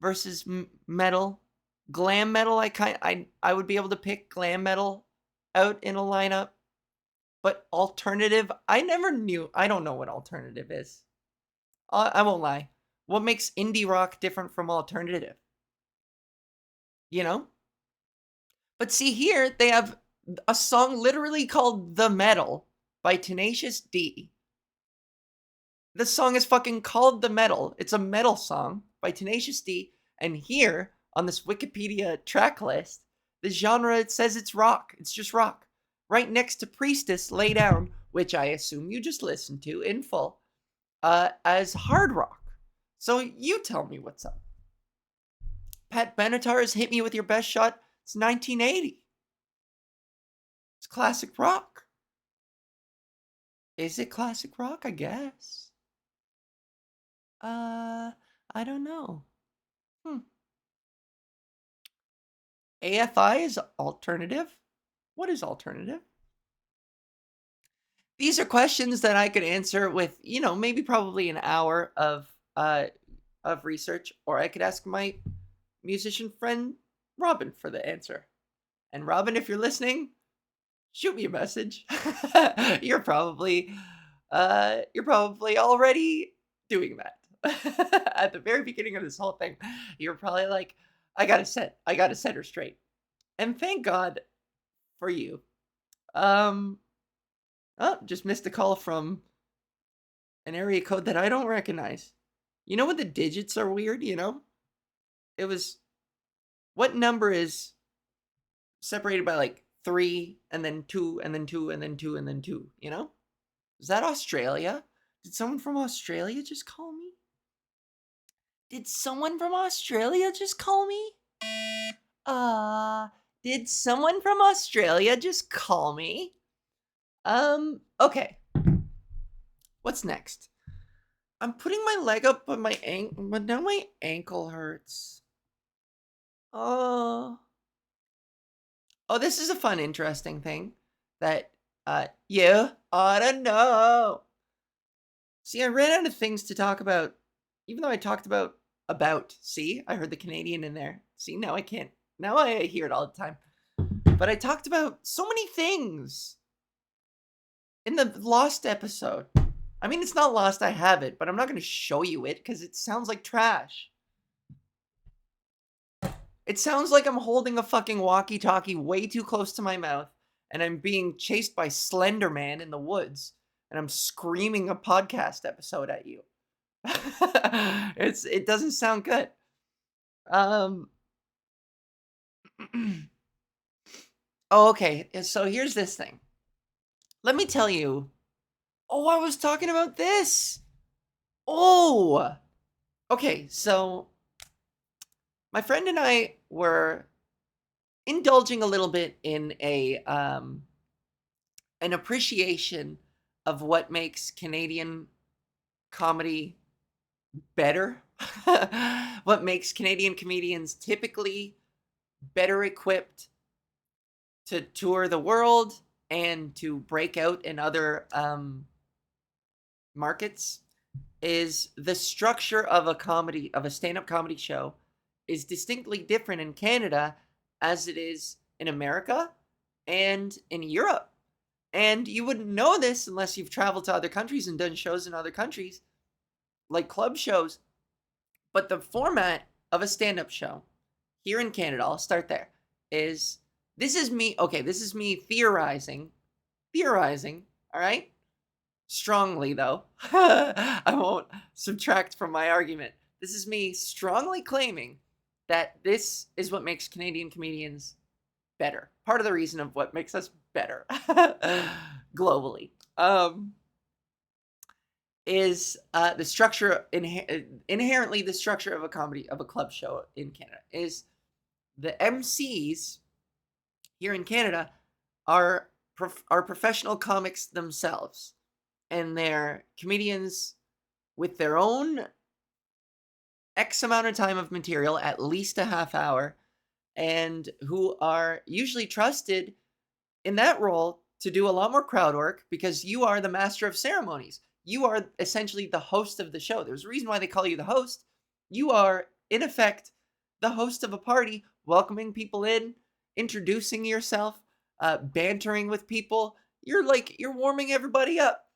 [SPEAKER 1] versus metal, glam metal, I would be able to pick glam metal out in a lineup. But alternative, I don't know what alternative is. I won't lie. What makes indie rock different from alternative? But see, here they have a song literally called The Metal by Tenacious D. The song is fucking called The Metal. It's a metal song by Tenacious D. And here on this Wikipedia track list, The genre, it says it's rock. It's just rock. Right next to Priestess, Lay Down, which I assume you just listened to in full, as hard rock. So you tell me what's up. Pat Benatar's Hit Me With Your Best Shot. It's 1980. It's classic rock. Is it classic rock? I guess. I don't know. AFI is alternative. What is alternative? These are questions that I could answer with, maybe probably an hour of research, or I could ask my musician friend Robin for the answer. And Robin, if you're listening, shoot me a message. You're probably already doing that. At the very beginning of this whole thing, you're probably like, I gotta set her straight. And thank God for you. Just missed a call from an area code that I don't recognize. You know when the digits are weird, It was, what number is separated by like 3 and then 2 and then 2 and then 2 and then 2, Is that Australia? Did someone from Australia just call me? Did someone from Australia just call me? Did someone from Australia just call me? Okay. What's next? I'm putting my leg up on my ankle, but now my ankle hurts. Oh, this is a fun, interesting thing that you ought to know. See, I ran out of things to talk about, even though I talked about. See, I heard the Canadian in there. See, now I can't. Now I hear it all the time. But I talked about so many things in the Lost episode. I mean, it's not lost, I have it, but I'm not going to show you it because it sounds like trash. It sounds like I'm holding a fucking walkie-talkie way too close to my mouth, and I'm being chased by Slender Man in the woods, and I'm screaming a podcast episode at you. It doesn't sound good. Okay, so here's this thing. Let me tell you. Oh, I was talking about this. Oh, okay, so my friend and I were indulging a little bit in an appreciation of what makes Canadian comedy better. What makes Canadian comedians typically better equipped to tour the world and to break out in other markets is the structure of a stand-up comedy show is distinctly different in Canada as it is in America and in Europe. And you wouldn't know this unless you've traveled to other countries and done shows in other countries, like club shows. But the format of a stand-up show here in Canada, I'll start there, this is me theorizing, all right? Strongly, though. I won't subtract from my argument. This is me strongly claiming that this is what makes Canadian comedians better. Part of the reason of what makes us better globally is the structure, inherently the structure of a club show in Canada is the MCs here in Canada are professional comics themselves. And they're comedians with their own X amount of time of material, at least a half hour, and who are usually trusted in that role to do a lot more crowd work because you are the master of ceremonies. You are essentially the host of the show. There's a reason why they call you the host. You are, in effect, the host of a party, welcoming people in, introducing yourself, bantering with people. You're warming everybody up.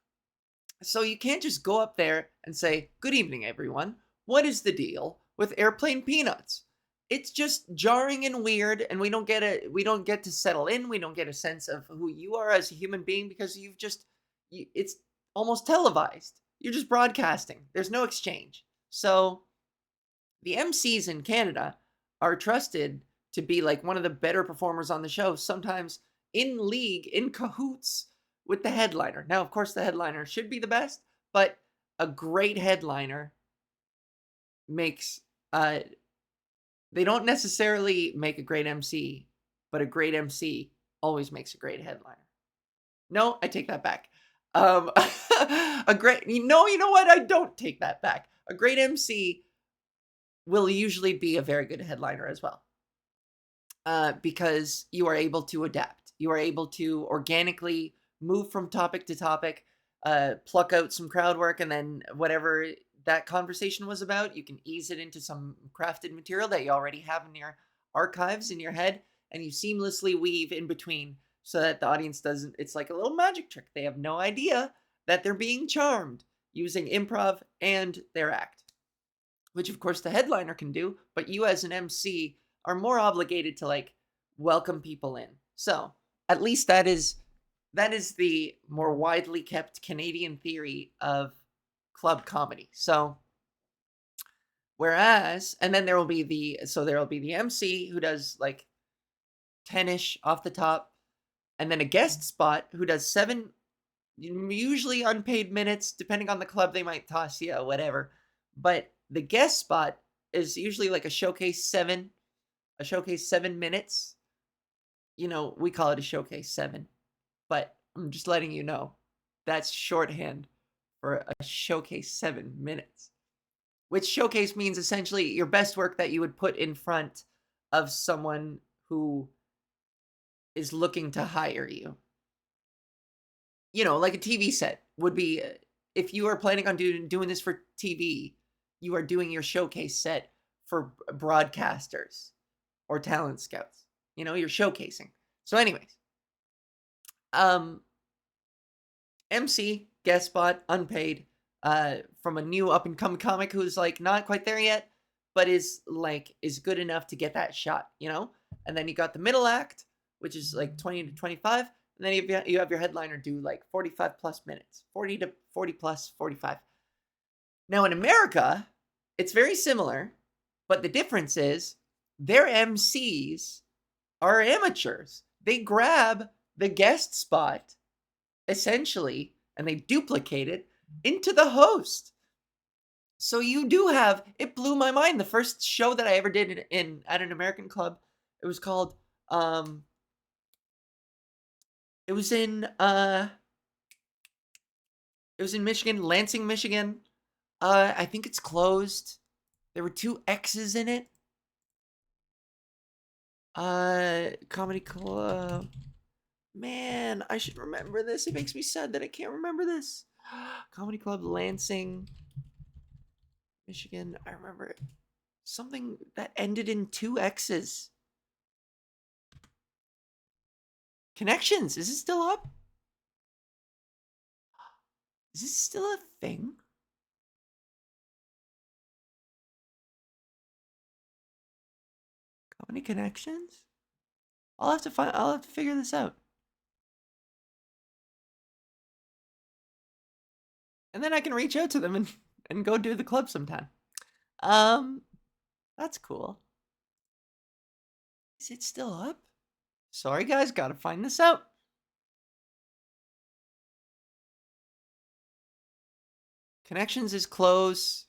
[SPEAKER 1] So you can't just go up there and say, "Good evening, everyone. What is the deal with airplane peanuts?" It's just jarring and weird, and we don't get to settle in. We don't get a sense of who you are as a human being because it's almost televised. You're just broadcasting. There's no exchange. So the MCs in Canada are trusted to be like one of the better performers on the show, sometimes in league, in cahoots with the headliner. Now, of course, the headliner should be the best, but a great headliner makes they don't necessarily make a great MC, but a great MC always makes a great headliner. No, I take that back. A great you know what? I don't take that back. A great MC will usually be a very good headliner as well. Because you are able to adapt. You are able to organically move from topic to topic, pluck out some crowd work, and then whatever that conversation was about, you can ease it into some crafted material that you already have in your archives in your head, and you seamlessly weave in between so that the audience doesn't, it's like a little magic trick. They have no idea that they're being charmed using improv and their act, which of course the headliner can do, but you as an MC are more obligated to like welcome people in. So at least that is the more widely kept Canadian theory of club comedy. So whereas, and then there will be the MC who does like 10-ish off the top, and then a guest spot who does 7 usually unpaid minutes. Depending on the club, they might toss you whatever. But the guest spot is usually like a showcase 7 minutes. You know, we call it a showcase 7, but I'm just letting you know that's shorthand for a showcase 7 minutes, which showcase means essentially your best work that you would put in front of someone who is looking to hire you. You know, like a TV set would be, if you are planning on doing this for TV, you are doing your showcase set for broadcasters or talent scouts. You know, you're showcasing. So anyways, MC, guest spot, unpaid, from a new up and coming comic who's like not quite there yet, but is good enough to get that shot, you know? And then you got the middle act, which is like 20 to 25. And then you have your headliner do like 45 plus minutes, 40 to 40 plus 45. Now in America, it's very similar, but the difference is their MCs are amateurs. They grab the guest spot, essentially, and they duplicate it into the host. So you do have, it blew my mind. The first show that I ever did at an American club, it was called, it was in Michigan, Lansing, Michigan. I think it's closed. There were 2 X's in it. Comedy club. Man, I should remember this. It makes me sad that I can't remember this. Comedy club, Lansing, Michigan. I remember it. Something that ended in 2 X's. Connections. Is it still up? Is this still a thing? Comedy Connections? I'll have to figure this out. And then I can reach out to them and go do the club sometime. That's cool. Is it still up? Sorry guys, gotta find this out. Connections is close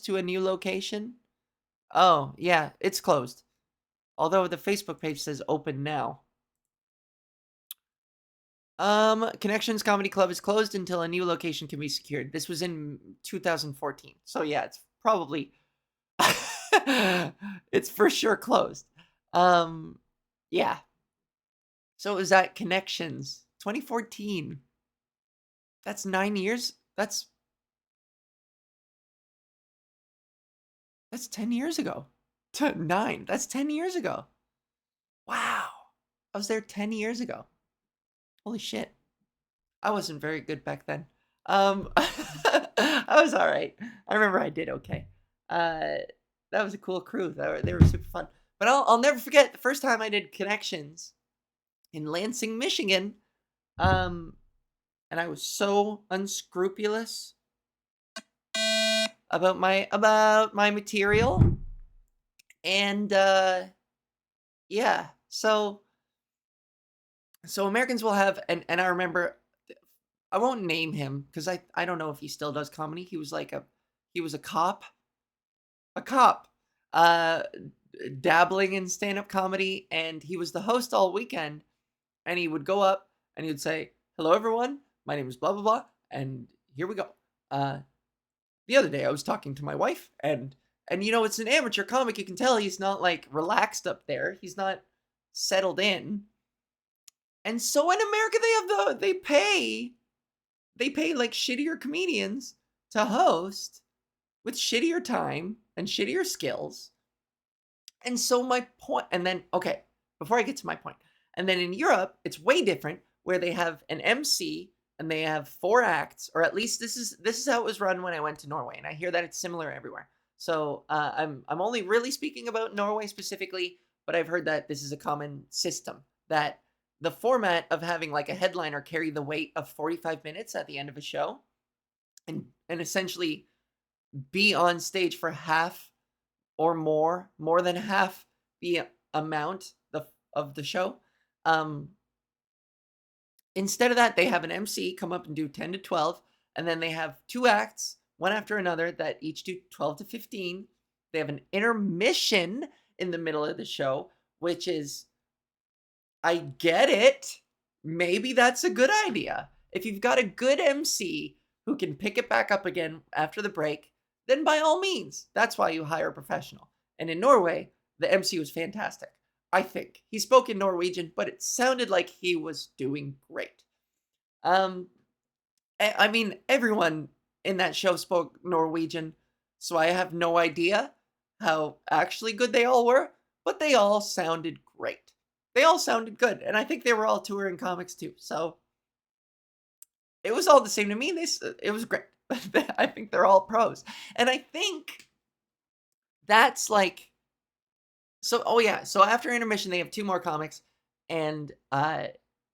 [SPEAKER 1] to a new location. Oh, yeah, it's closed. Although the Facebook page says open now. Connections Comedy Club is closed until a new location can be secured. This was in 2014. So yeah, it's probably it's for sure closed. Yeah. So it was at Connections 2014. That's 9 years. That's 10 years ago. 9. That's 10 years ago. Wow. I was there 10 years ago. Holy shit. I wasn't very good back then. I was all right. I remember I did okay. That was a cool crew. They were super fun. But I'll never forget the first time I did Connections in Lansing, Michigan. And I was so unscrupulous about my material, and Yeah. So Americans will have, and I remember, I won't name him because I don't know if he still does comedy. He was like he was a cop, uh, dabbling in stand up comedy, and he was the host all weekend. And he would go up and he would say, "Hello, everyone. My name is blah blah blah, and here we go." Uh, the other day, I was talking to my wife, and it's an amateur comic. You can tell he's not like relaxed up there. He's not settled in. And so in America, they pay like shittier comedians to host with shittier time and shittier skills. And so my point, and then, okay, before I get to my point, and then in Europe, it's way different where they have an MC and they have four acts, or at least this is how it was run when I went to Norway, and I hear that it's similar everywhere. So I'm only really speaking about Norway specifically, but I've heard that this is a common system, that the format of having like a headliner carry the weight of 45 minutes at the end of a show, and essentially be on stage for half or more than half the amount of the show. Um, Instead of that, they have an MC come up and do 10 to 12, and then they have two acts, one after another, that each do 12 to 15. They have an intermission in the middle of the show, which is, I get it. Maybe that's a good idea. If you've got a good MC who can pick it back up again after the break, then by all means, that's why you hire a professional. And in Norway, the MC was fantastic. I think he spoke in Norwegian, but it sounded like he was doing great. Um, I mean, everyone in that show spoke Norwegian, so I have no idea how actually good they all were, but they all sounded great. They all sounded good, and I think they were all touring comics too. So it was all the same to me. It was great. I think they're all pros, and I think that's like, so. Oh yeah, so after intermission they have two more comics, and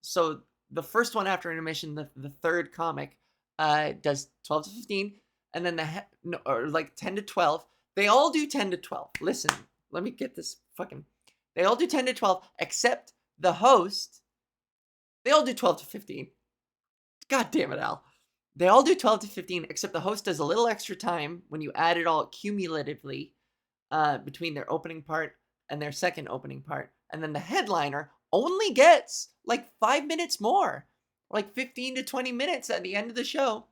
[SPEAKER 1] so the first one after intermission, the third comic, does 12 to 15, and then no, or like 10 to 12. They all do 10 to 12. Listen, let me get this fucking. They all do 10 to 12, except the host. They all do 12 to 15. God damn it, Al. They all do 12 to 15, except the host does a little extra time when you add it all cumulatively, between their opening part and their second opening part. And then the headliner only gets like 5 minutes more, like 15 to 20 minutes at the end of the show.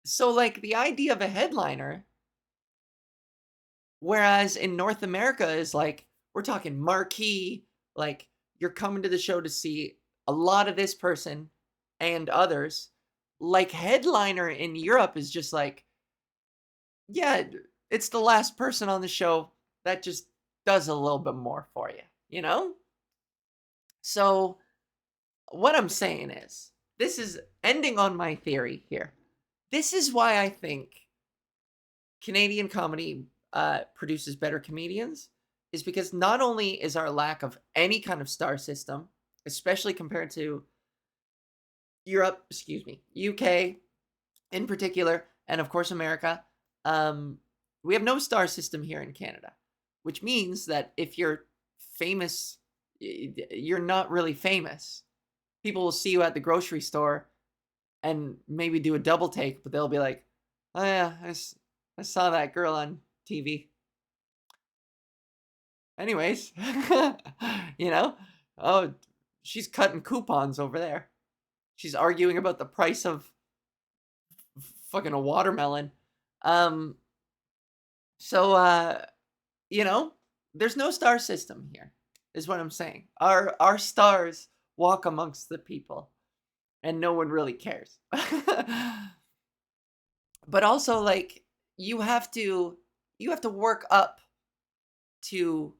[SPEAKER 1] So, like, the idea of a headliner, whereas in North America is like, we're talking marquee, like, you're coming to the show to see a lot of this person and others. Like, headliner in Europe is just like, yeah, it's the last person on the show that just does a little bit more for you, you know? So, what I'm saying is, this is ending on my theory here. This is why I think Canadian comedy produces better comedians, is because not only is our lack of any kind of star system, especially compared to Europe, excuse me, UK in particular, and of course America, um, we have no star system here in Canada, which means that if you're famous, you're not really famous. People will see you at the grocery store and maybe do a double take, but they'll be like, "Oh yeah, I saw that girl on TV." Anyways, you know, oh, she's cutting coupons over there. She's arguing about the price of fucking a watermelon. Um, so you know, there's no star system here, is what I'm saying. Our stars walk amongst the people, and no one really cares. But also, like, you have to you have to work up to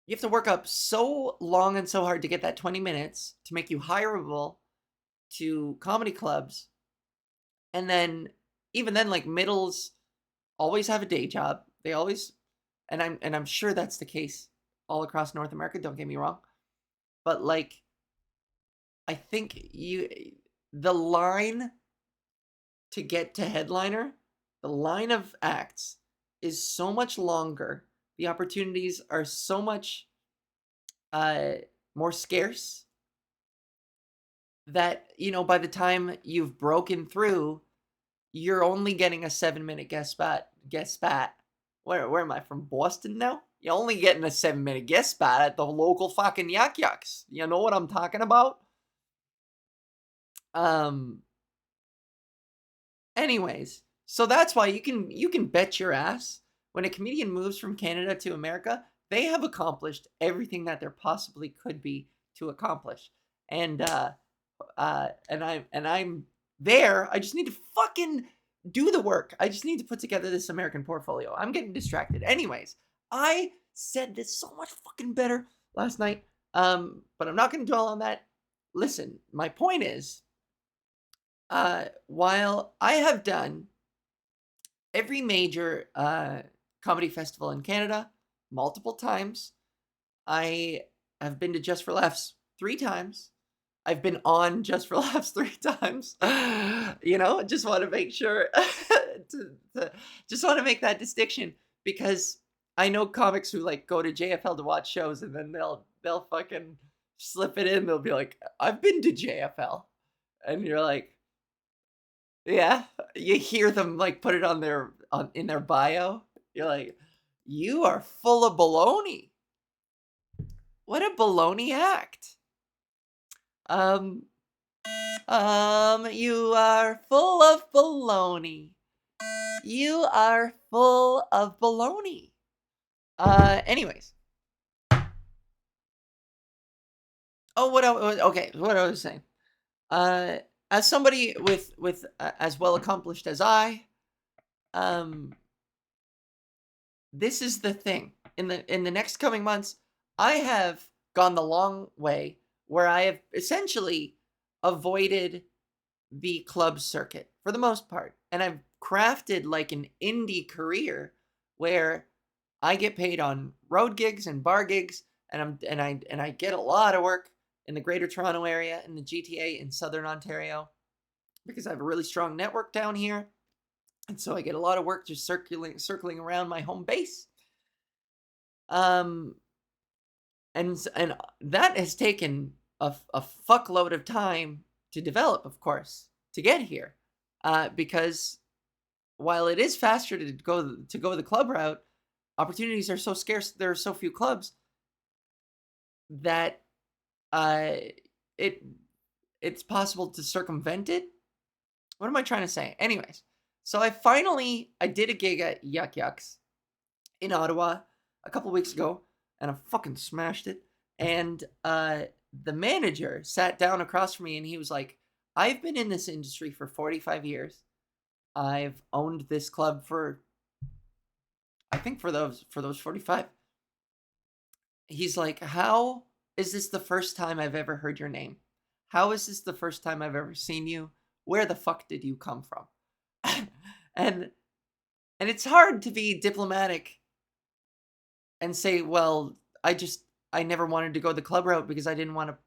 [SPEAKER 1] you have to work up so long and so hard to get that 20 minutes to make you hireable to comedy clubs. And then, even then, like, middles always have a day job. They always, and I'm sure that's the case all across North America, don't get me wrong. But like, I think the line to get to headliner, the line of acts is so much longer the opportunities are so much more scarce that, you know, by the time you've broken through, you're only getting a 7-minute guest spot. Where am I, from Boston now? You're only getting a 7-minute guest spot at the local fucking Yuck Yucks. You know what I'm talking about? Anyways, so that's why you can bet your ass when a comedian moves from Canada to America, they have accomplished everything that there possibly could be to accomplish. And I'm there. I just need to fucking do the work. I just need to put together this American portfolio. I'm getting distracted. Anyways, I said this so much fucking better last night. But I'm not going to dwell on that. Listen, my point is, while I have done every major comedy festival in Canada multiple times, I have been to Just for Laughs 3 times. I've been on Just for Laughs 3 times. You know, just want to make sure, just want to make that distinction, because I know comics who like go to JFL to watch shows and then they'll fucking slip it in. They'll be like, I've been to JFL, and you're like, yeah, you hear them like put it in their bio. You're like, you are full of baloney. What a baloney act. You are full of baloney. You are full of baloney. Anyways. Oh, what I was saying. As somebody with as well accomplished as I, this is the thing. In the next coming months, I have gone the long way where I have essentially avoided the club circuit for the most part, and I've crafted like an indie career where I get paid on road gigs and bar gigs, and I get a lot of work in the Greater Toronto area, in the GTA, in Southern Ontario, because I have a really strong network down here, and so I get a lot of work just circling around my home base. And that has taken a fuckload of time to develop, of course, to get here, because while it is faster to go the club route, opportunities are so scarce. There are so few clubs that it's possible to circumvent it. What am I trying to say? Anyways, so I did a gig at Yuck Yucks in Ottawa a couple weeks ago, and I fucking smashed it. And the manager sat down across from me, and he was like, I've been in this industry for 45 years. I've owned this club for, I think, for those 45. He's like, how is this the first time I've ever heard your name? How is this the first time I've ever seen you? Where the fuck did you come from? and it's hard to be diplomatic and say, well, I never wanted to go the club route because I didn't want to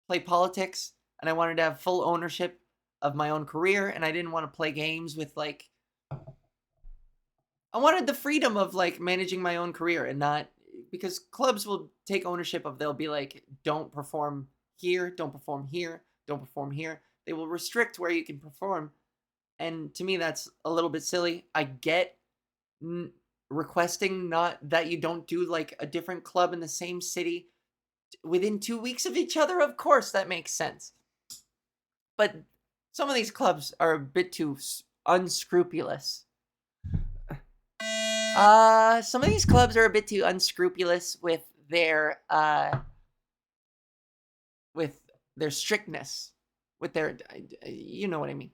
[SPEAKER 1] play politics, and I wanted to have full ownership of my own career, and I didn't want to play games with, like, I wanted the freedom of like managing my own career, and not, because clubs will take ownership of, they'll be like, don't perform here, don't perform here, don't perform here. They will restrict where you can perform. And to me, that's a little bit silly. I get requesting not that you don't do like a different club in the same city within 2 weeks of each other. Of course, that makes sense. But some of these clubs are a bit too unscrupulous. Some of these clubs are a bit too unscrupulous with their strictness, with their, you know what I mean.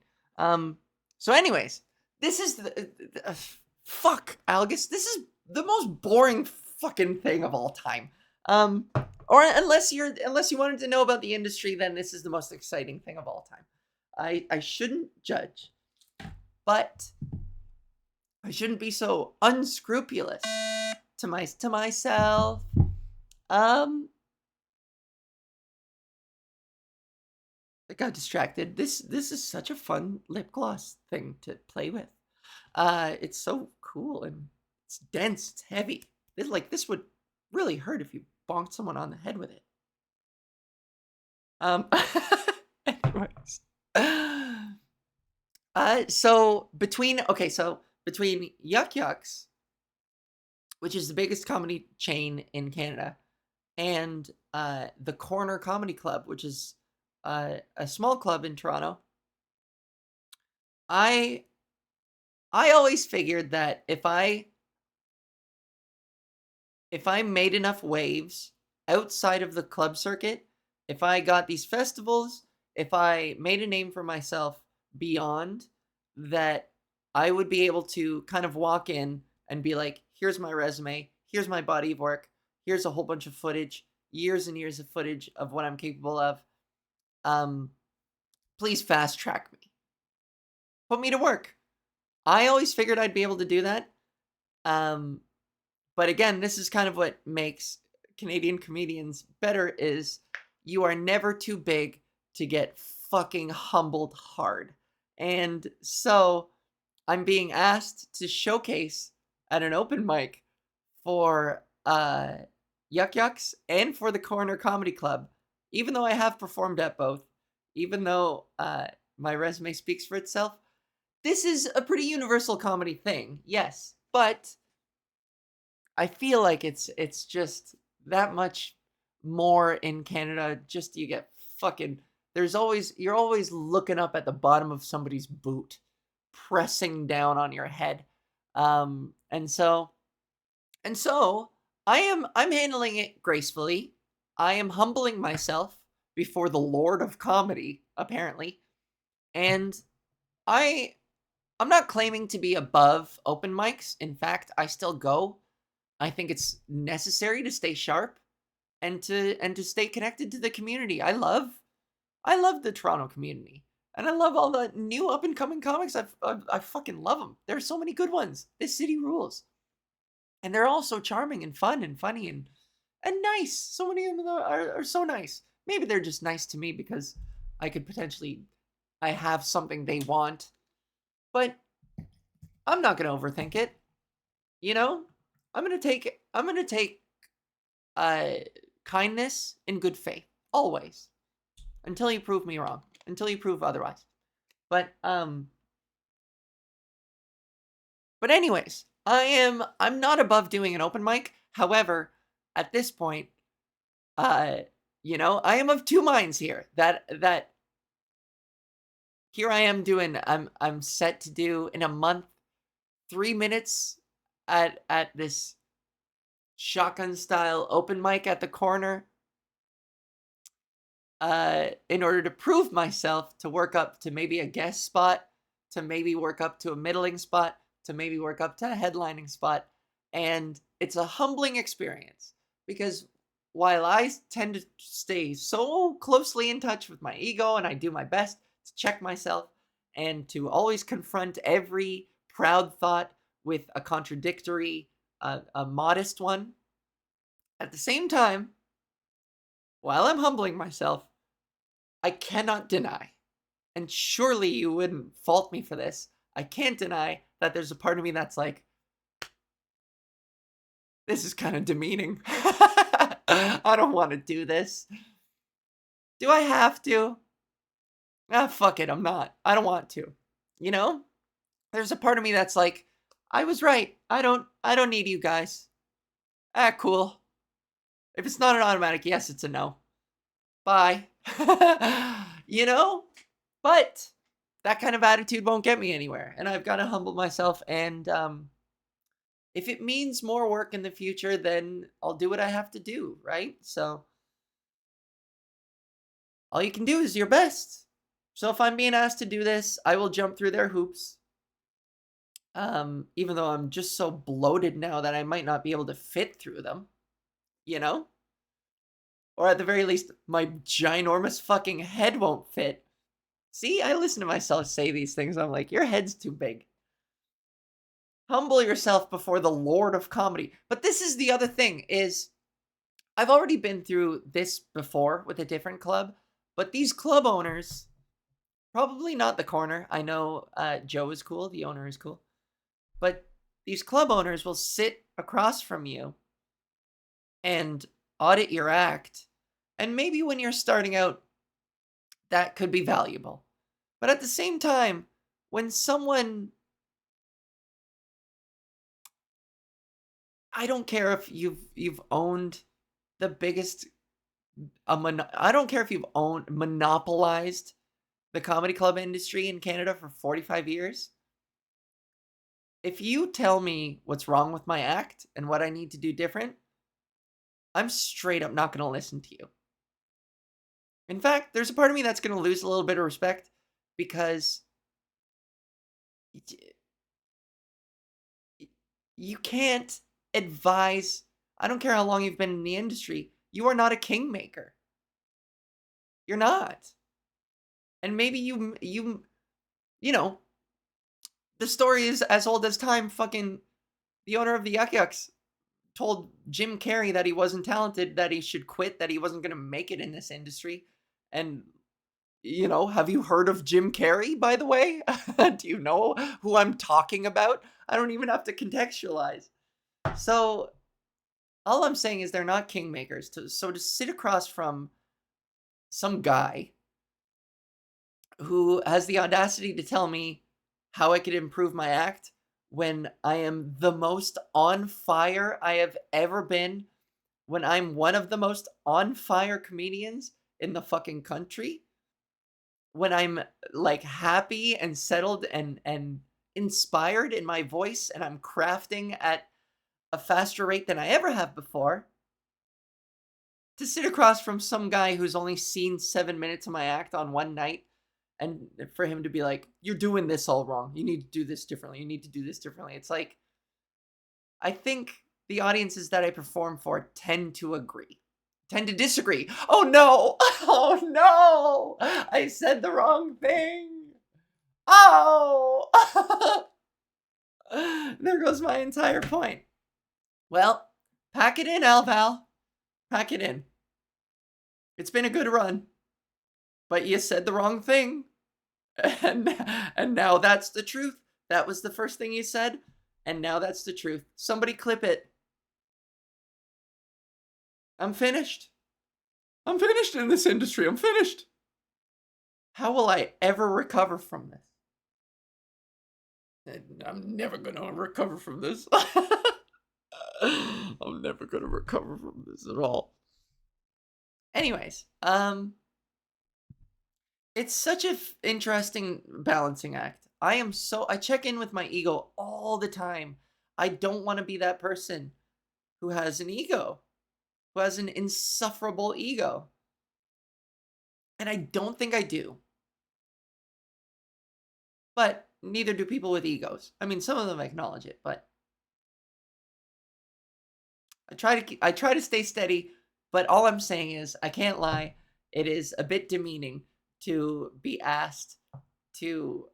[SPEAKER 1] So anyways, this is fuck, Algus, this is the most boring fucking thing of all time. Or unless you wanted to know about the industry, then this is the most exciting thing of all time. I shouldn't judge, but I shouldn't be so unscrupulous to myself. I got distracted. This is such a fun lip gloss thing to play with. It's so cool, and it's dense, it's heavy. This would really hurt if you bonked someone on the head with it. Anyways. So between Yuck Yucks, which is the biggest comedy chain in Canada, and the Corner Comedy Club, which is a small club in Toronto, I always figured that if I made enough waves outside of the club circuit, if I got these festivals, if I made a name for myself beyond that, I would be able to kind of walk in and be like, here's my resume, here's my body of work, here's a whole bunch of footage, years and years of footage of what I'm capable of. Please fast track me. Put me to work. I always figured I'd be able to do that. But again, this is kind of what makes Canadian comedians better, is you are never too big to get fucking humbled hard. And so I'm being asked to showcase at an open mic for Yuck Yucks and for the Corner Comedy Club, even though I have performed at both, even though my resume speaks for itself. This is a pretty universal comedy thing, yes, but I feel like it's just that much more in Canada. Just you get fucking, you're always looking up at the bottom of somebody's boot, pressing down on your head. And so I'm handling it gracefully. I am humbling myself before the Lord of Comedy, apparently. And I'm not claiming to be above open mics. In fact, I still go. I think it's necessary to stay sharp and to stay connected to the community. I love the Toronto community, and I love all the new up and coming comics. I fucking love them. There's so many good ones. This city rules, and they're all so charming and fun and funny and nice. So many of them are so nice. Maybe they're just nice to me because I have something they want, but I'm not gonna overthink it. You know, I'm gonna take kindness in good faith always, until you prove me wrong, until you prove otherwise. But anyways, I'm not above doing an open mic. However, at this point, I am of two minds here. That here I am doing. I'm set to do in a month 3 minutes at this shotgun style open mic at the Corner, in order to prove myself, to work up to maybe a guest spot, to maybe work up to a middling spot, to maybe work up to a headlining spot. And it's a humbling experience, because while I tend to stay so closely in touch with my ego, and I do my best to check myself and to always confront every proud thought with a contradictory, a modest one, at the same time, while I'm humbling myself, I cannot deny, and surely you wouldn't fault me for this, I can't deny that there's a part of me that's like, this is kind of demeaning. I don't want to do this. Do I have to? Fuck it, I'm not. I don't want to. You know? There's a part of me that's like, I was right. I don't need you guys. Cool. If it's not an automatic yes, it's a no. Bye. You know? But that kind of attitude won't get me anywhere, and I've got to humble myself, and if it means more work in the future, then I'll do what I have to do, right? So all you can do is your best. So if I'm being asked to do this, I will jump through their hoops. Even though I'm just so bloated now that I might not be able to fit through them, you know? Or at the very least, my ginormous fucking head won't fit. See, I listen to myself say these things. I'm like, your head's too big. Humble yourself before the Lord of Comedy. But this is the other thing, is I've already been through this before with a different club, but these club owners, probably not the Corner. I know Joe is cool. The owner is cool. But these club owners will sit across from you and audit your act. And maybe when you're starting out, that could be valuable. But at the same time, when someone, I don't care if you've owned the biggest I don't care if you've monopolized the comedy club industry in Canada for 45 years. If you tell me what's wrong with my act and what I need to do different, I'm straight up not going to listen to you. In fact, there's a part of me that's going to lose a little bit of respect because you can't advise. I don't care how long you've been in the industry. You are not a kingmaker. You're not. And maybe you know, the story is as old as time. Fucking the owner of the Yuck Yucks told Jim Carrey that he wasn't talented, that he should quit, that he wasn't going to make it in this industry. And, you know, have you heard of Jim Carrey, by the way? Do you know who I'm talking about? I don't even have to contextualize. So, all I'm saying is they're not kingmakers. So to sit across from some guy who has the audacity to tell me how I could improve my act when I am the most on fire I have ever been, when I'm one of the most on fire comedians in the fucking country, when I'm like happy and settled and inspired in my voice and I'm crafting at a faster rate than I ever have before, to sit across from some guy who's only seen 7 minutes of my act on one night, and for him to be like, you're doing this all wrong. You need to do this differently. You need to do this differently. It's like, I think the audiences that I perform for tend to disagree. Oh no! Oh no! I said the wrong thing. Oh! There goes my entire point. Well, pack it in, Alval. Pack it in. It's been a good run. But you said the wrong thing. And now that's the truth. That was the first thing you said. And now that's the truth. Somebody clip it. I'm finished. I'm finished in this industry. I'm finished. How will I ever recover from this? I'm never going to recover from this. I'm never going to recover from this at all. Anyways, it's such an interesting balancing act. I check in with my ego all the time. I don't want to be that person who has an ego, who has an insufferable ego. And I don't think I do. But neither do people with egos. I mean, some of them acknowledge it, but I try to stay steady, but all I'm saying is I can't lie. It is a bit demeaning to be asked to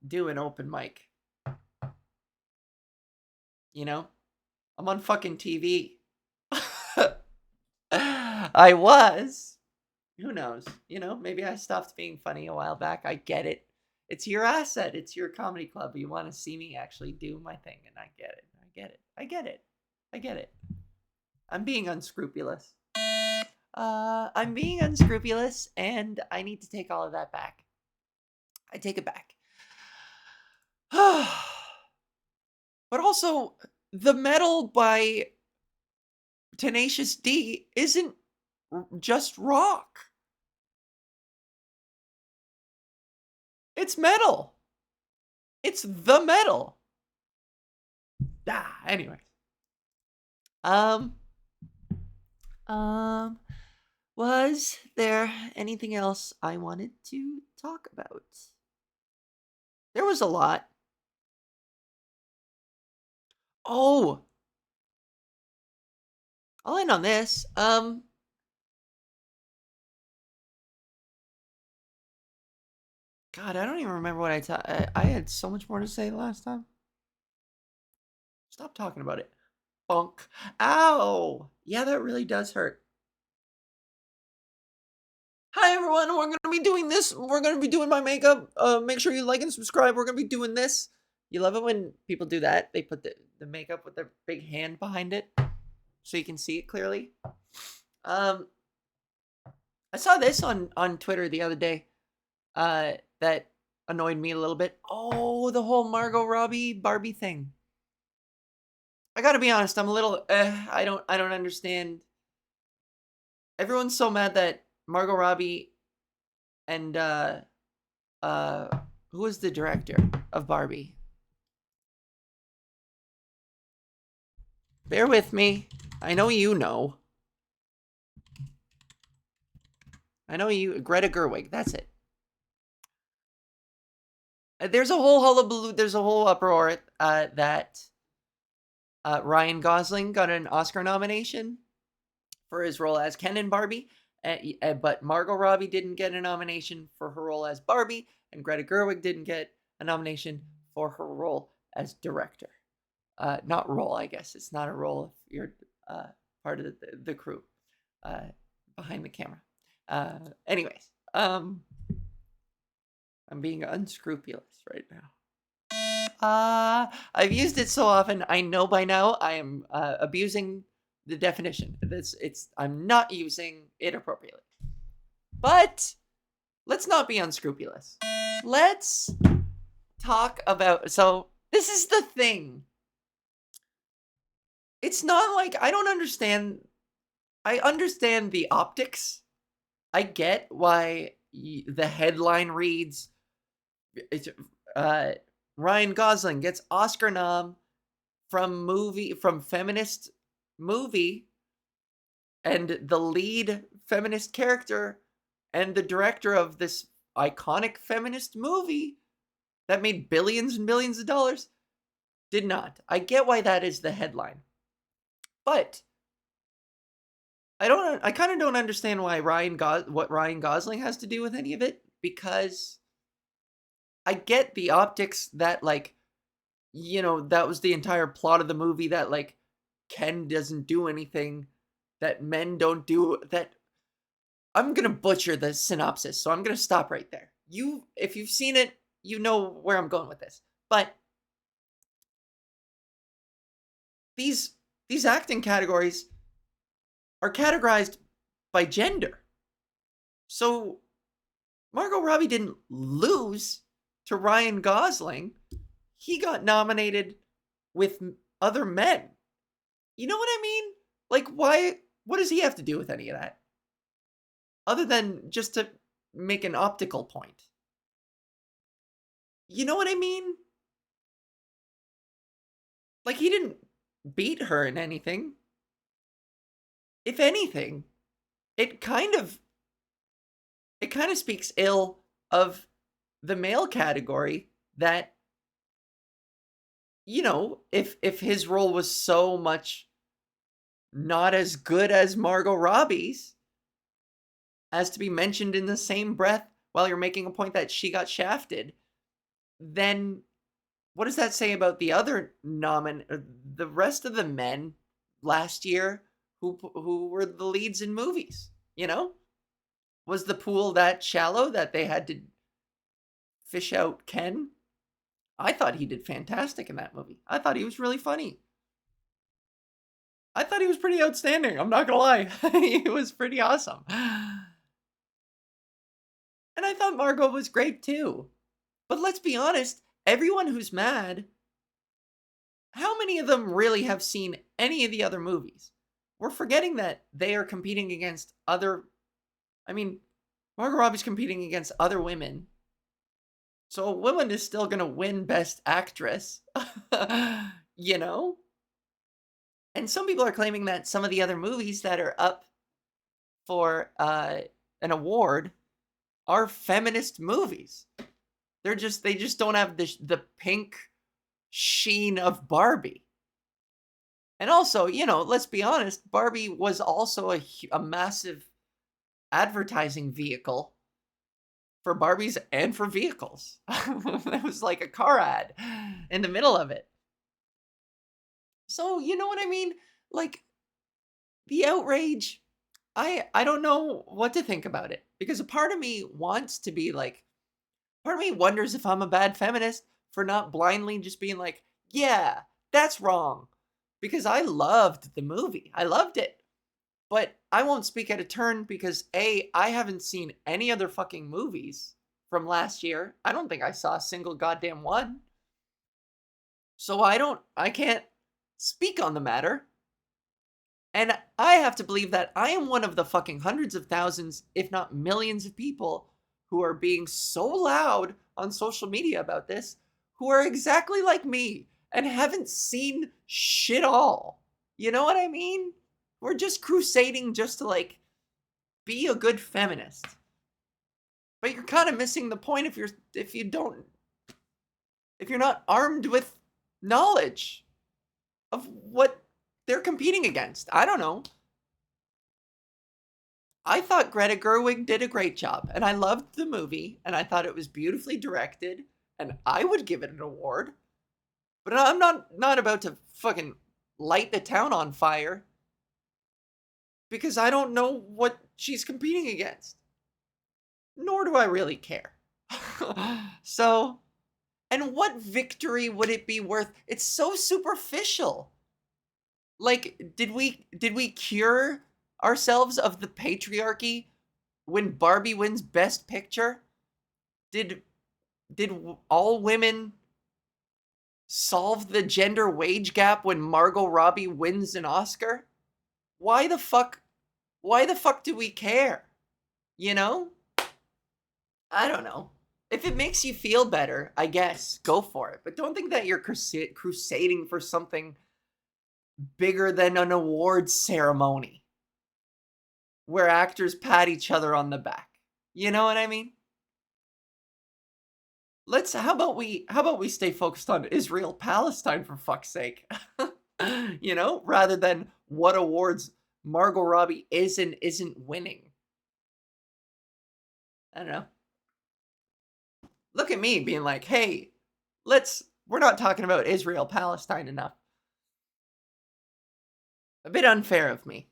[SPEAKER 1] do an open mic. You know? I'm on fucking TV. I was. Who knows? You know, maybe I stopped being funny a while back. I get it. It's your asset. It's your comedy club. You want to see me actually do my thing, and I get it. I get it. I get it. I get it. I'm being unscrupulous. I'm being unscrupulous, and I need to take all of that back. I take it back. But also, the metal by Tenacious D isn't just rock. It's metal. It's the metal. Anyway. Was there anything else I wanted to talk about? There was a lot. Oh, I'll end on this. God, I don't even remember what I had so much more to say last time. Stop talking about it. Bonk. Ow! Yeah, that really does hurt. Hi everyone, we're gonna be doing this. We're gonna be doing my makeup. Make sure you like and subscribe. We're gonna be doing this. You love it when people do that. They put the makeup with their big hand behind it. so you can see it clearly. I saw this on Twitter the other day. That annoyed me a little bit. Oh, the whole Margot Robbie Barbie thing. I gotta be honest, I'm a little. I don't understand. Everyone's so mad that Margot Robbie and who was the director of Barbie? Bear with me. I know you know. I know you. Greta Gerwig. That's it. There's a whole hullabaloo. There's a whole uproar that Ryan Gosling got an Oscar nomination for his role as Ken in Barbie, but Margot Robbie didn't get a nomination for her role as Barbie, and Greta Gerwig didn't get a nomination for her role as director. Not role, I guess. It's not a role if you're part of the crew behind the camera. Anyways, I'm being unscrupulous right now. I've used it so often. I know by now I am abusing the definition. I'm not using it appropriately. But let's not be unscrupulous. Let's talk about. So this is the thing. It's not like I don't understand. I understand the optics. I get why the headline reads, Ryan Gosling gets Oscar nom from feminist movie, and the lead feminist character and the director of this iconic feminist movie that made billions and billions of dollars did not. I get why that is the headline. But I kind of don't understand why what Ryan Gosling has to do with any of it, because I get the optics that, like, you know, that was the entire plot of the movie, that, like, Ken doesn't do anything that men don't do. That I'm going to butcher the synopsis, so I'm going to stop right there. If you've seen it, you know where I'm going with this. But these acting categories are categorized by gender. So Margot Robbie didn't lose to Ryan Gosling. He got nominated with other men. You know what I mean? Like, why? What does he have to do with any of that? Other than just to make an optical point. You know what I mean? Like, he didn't beat her in anything. If anything, it kind of speaks ill of the male category that, you know, if his role was so much not as good as Margot Robbie's, as to be mentioned in the same breath while you're making a point that she got shafted, then what does that say about the other the rest of the men last year who were the leads in movies? You know, was the pool that shallow that they had to fish out Ken? I thought he did fantastic in that movie. I thought he was really funny. I thought he was pretty outstanding. I'm not gonna lie. He was pretty awesome. And I thought Margot was great too. But let's be honest, everyone who's mad, how many of them really have seen any of the other movies? We're forgetting that they are competing against Margot Robbie's competing against other women. So a woman is still going to win Best Actress, you know? And some people are claiming that some of the other movies that are up for an award are feminist movies. They just don't have the pink sheen of Barbie. And also, you know, let's be honest, Barbie was also a massive advertising vehicle for Barbies and for vehicles. It was like a car ad in the middle of it. So, you know what I mean? Like, the outrage, I don't know what to think about it. Because a part of me wants to be like, part of me wonders if I'm a bad feminist for not blindly just being like, yeah, that's wrong. because I loved the movie. I loved it. But I won't speak out of turn because A, I haven't seen any other fucking movies from last year. I don't think I saw a single goddamn one. So I can't speak on the matter. And I have to believe that I am one of the fucking hundreds of thousands, if not millions of people who are being so loud on social media about this, who are exactly like me and haven't seen shit all. You know what I mean? We're just crusading just to like be a good feminist. But you're kind of missing the point if you're not armed with knowledge of what they're competing against. I don't know. I thought Greta Gerwig did a great job, and I loved the movie, and I thought it was beautifully directed, and I would give it an award. But I'm not about to fucking light the town on fire because I don't know what she's competing against. Nor do I really care. So, and what victory would it be worth? It's so superficial. Like, did we cure ourselves of the patriarchy when Barbie wins Best Picture? Did all women solve the gender wage gap when Margot Robbie wins an Oscar? Why the fuck do we care? You know? I don't know. If it makes you feel better, I guess, go for it. But don't think that you're crusading for something bigger than an awards ceremony where actors pat each other on the back. You know what I mean? How about we stay focused on Israel Palestine for fuck's sake? You know, rather than what awards Margot Robbie is and isn't winning. I don't know. Look at me being like, "Hey, we're not talking about Israel Palestine enough." A bit unfair of me.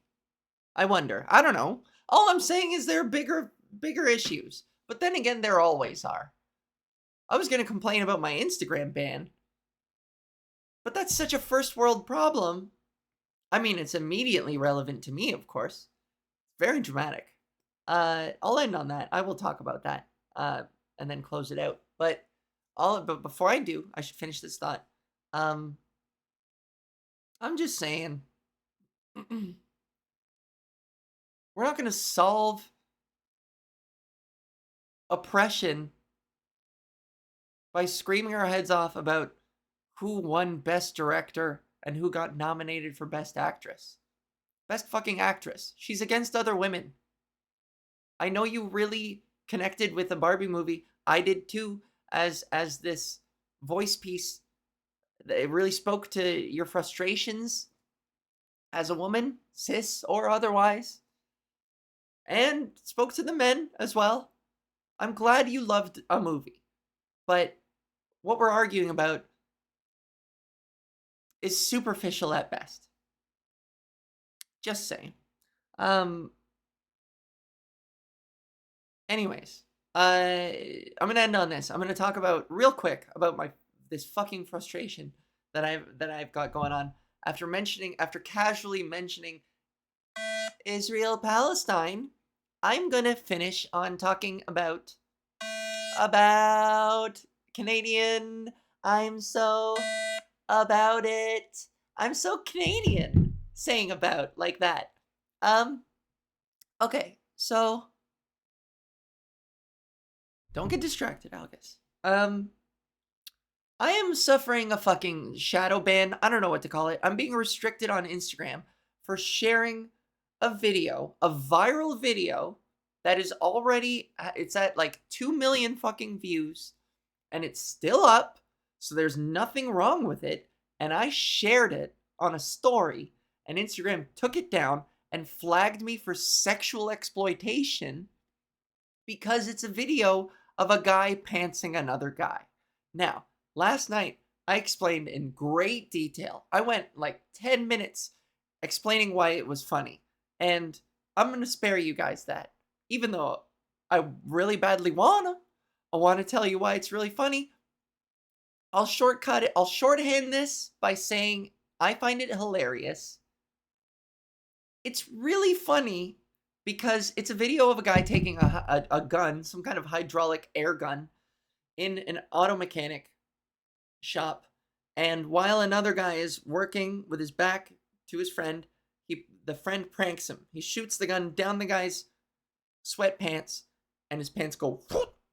[SPEAKER 1] I wonder. I don't know. All I'm saying is there are bigger issues. But then again, there always are. I was going to complain about my Instagram ban. But that's such a first world problem. I mean, it's immediately relevant to me, of course. Very dramatic. I'll end on that. I will talk about that and then close it out. But before I do, I should finish this thought. I'm just saying, we're not going to solve oppression by screaming our heads off about who won Best Director and who got nominated for Best Actress. Best fucking actress. She's against other women. I know you really connected with the Barbie movie. I did too, as this voice piece. It really spoke to your frustrations as a woman, cis or otherwise. And spoke to the men as well. I'm glad you loved a movie. But what we're arguing about is superficial at best. Just saying. Anyways, I'm gonna end on this. I'm gonna talk about real quick about this fucking frustration that I've got going on after casually mentioning Israel Palestine. I'm gonna finish on talking about Canadian. I'm so about it. I'm so Canadian saying about like that. Okay, so don't get distracted, AvaGis. I am suffering a fucking shadow ban. I don't know what to call it. I'm being restricted on Instagram for sharing a viral video that is already, it's at like 2 million fucking views and it's still up. So there's nothing wrong with it. And I shared it on a story and Instagram took it down and flagged me for sexual exploitation because it's a video of a guy pantsing another guy. Now, last night, I explained in great detail. I went like 10 minutes explaining why it was funny. And I'm going to spare you guys that. Even though I really badly I want to tell you why it's really funny. I'll shortcut it. I'll shorthand this by saying I find it hilarious. It's really funny because it's a video of a guy taking a gun, some kind of hydraulic air gun, in an auto mechanic shop. And while another guy is working with his back to his friend, the friend pranks him. He shoots the gun down the guy's sweatpants, and his pants go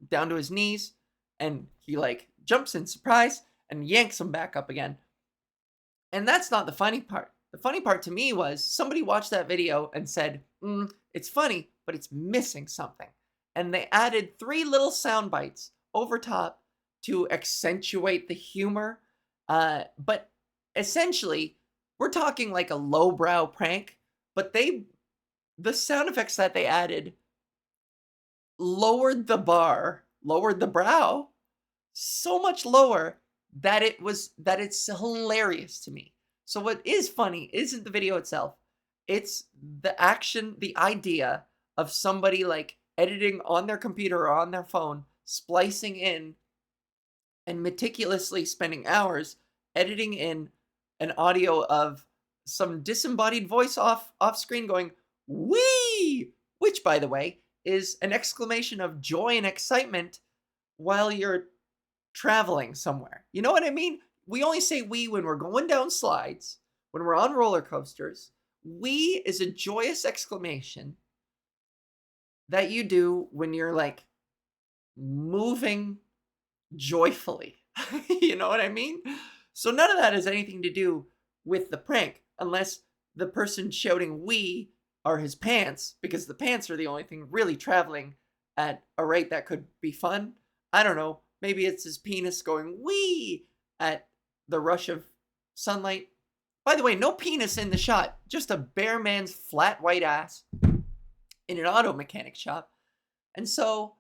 [SPEAKER 1] down to his knees, and he like jumps in surprise and yanks him back up again. And that's not the funny part. The funny part to me was somebody watched that video and said, it's funny, but it's missing something. And they added 3 little sound bites over top to accentuate the humor. But essentially, we're talking like a lowbrow prank, but the sound effects that they added lowered the bar, lowered the brow so much lower that it's hilarious to me. So what is funny isn't the video itself. It's the action, the idea of somebody like editing on their computer or on their phone, splicing in and meticulously spending hours editing in an audio of some disembodied voice off screen going, "Wee!" Which, by the way, is an exclamation of joy and excitement while you're traveling somewhere. You know what I mean? We only say "wee" when we're going down slides, when we're on roller coasters. "Wee" is a joyous exclamation that you do when you're like moving joyfully. You know what I mean? So none of that has anything to do with the prank, unless the person shouting "wee" are his pants, because the pants are the only thing really traveling at a rate that could be fun. I don't know. Maybe it's his penis going "wee" at the rush of sunlight. By the way, no penis in the shot, just a bare man's flat white ass in an auto mechanic shop. And so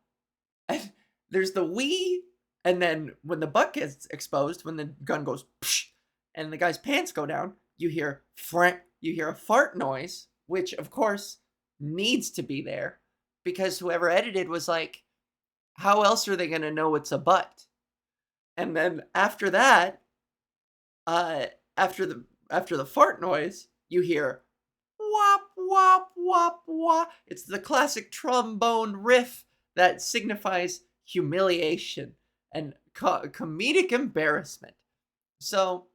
[SPEAKER 1] there's the "wee," and then when the butt gets exposed, when the gun goes psh, and the guy's pants go down, you hear a fart noise, which of course needs to be there because whoever edited was like, how else are they going to know it's a butt? And then after that, after the fart noise, you hear wop wop wop wop. It's the classic trombone riff that signifies humiliation and comedic embarrassment. So,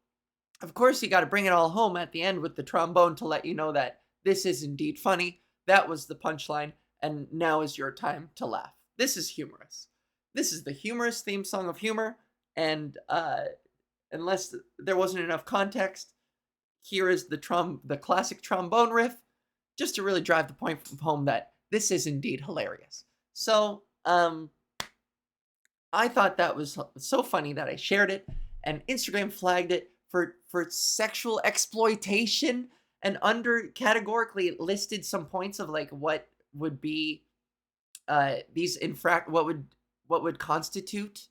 [SPEAKER 1] of course, you got to bring it all home at the end with the trombone to let you know that this is indeed funny. That was the punchline, and now is your time to laugh. This is humorous. This is the humorous theme song of humor, and unless there wasn't enough context, here is the classic trombone riff, just to really drive the point home that this is indeed hilarious. So, I thought that was so funny that I shared it, and Instagram flagged it for sexual exploitation, and categorically listed some points of like what would be what would constitute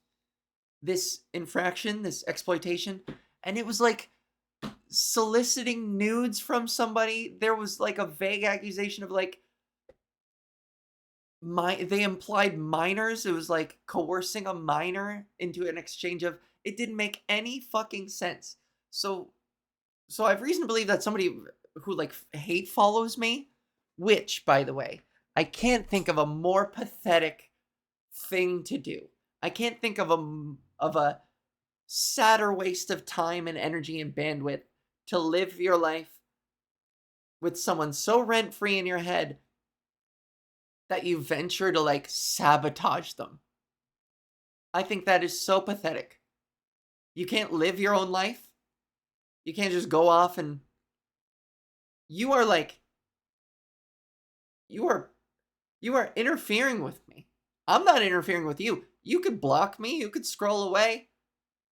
[SPEAKER 1] this infraction, this exploitation. And it was like soliciting nudes from somebody. There was like a vague accusation of like they implied minors. It was like coercing a minor into an exchange of, it didn't make any fucking sense. So I've reason to believe that somebody who like hate follows me, which, by the way, I can't think of a more pathetic thing to do. I can't think of a sadder waste of time and energy and bandwidth to live your life with someone so rent-free in your head that you venture to like sabotage them. I think that is so pathetic. You can't live your own life. You can't just go off and you are interfering with me. I'm not interfering with you. You could block me. You could scroll away.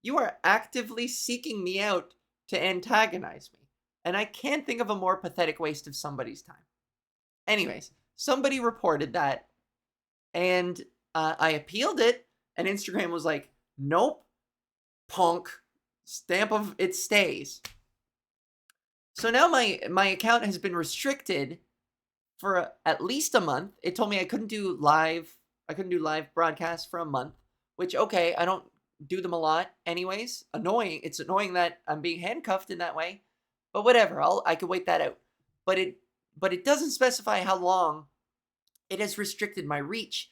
[SPEAKER 1] You are actively seeking me out to antagonize me. And I can't think of a more pathetic waste of somebody's time. Anyways, somebody reported that, and I appealed it, and Instagram was like, nope, punk, stamp of it stays. So now my account has been restricted for at least a month. It told me I couldn't do live broadcasts for a month, which, okay, I don't do them a lot anyways. Annoying. It's annoying that I'm being handcuffed in that way. But whatever, I could wait that out. But it doesn't specify how long it has restricted my reach.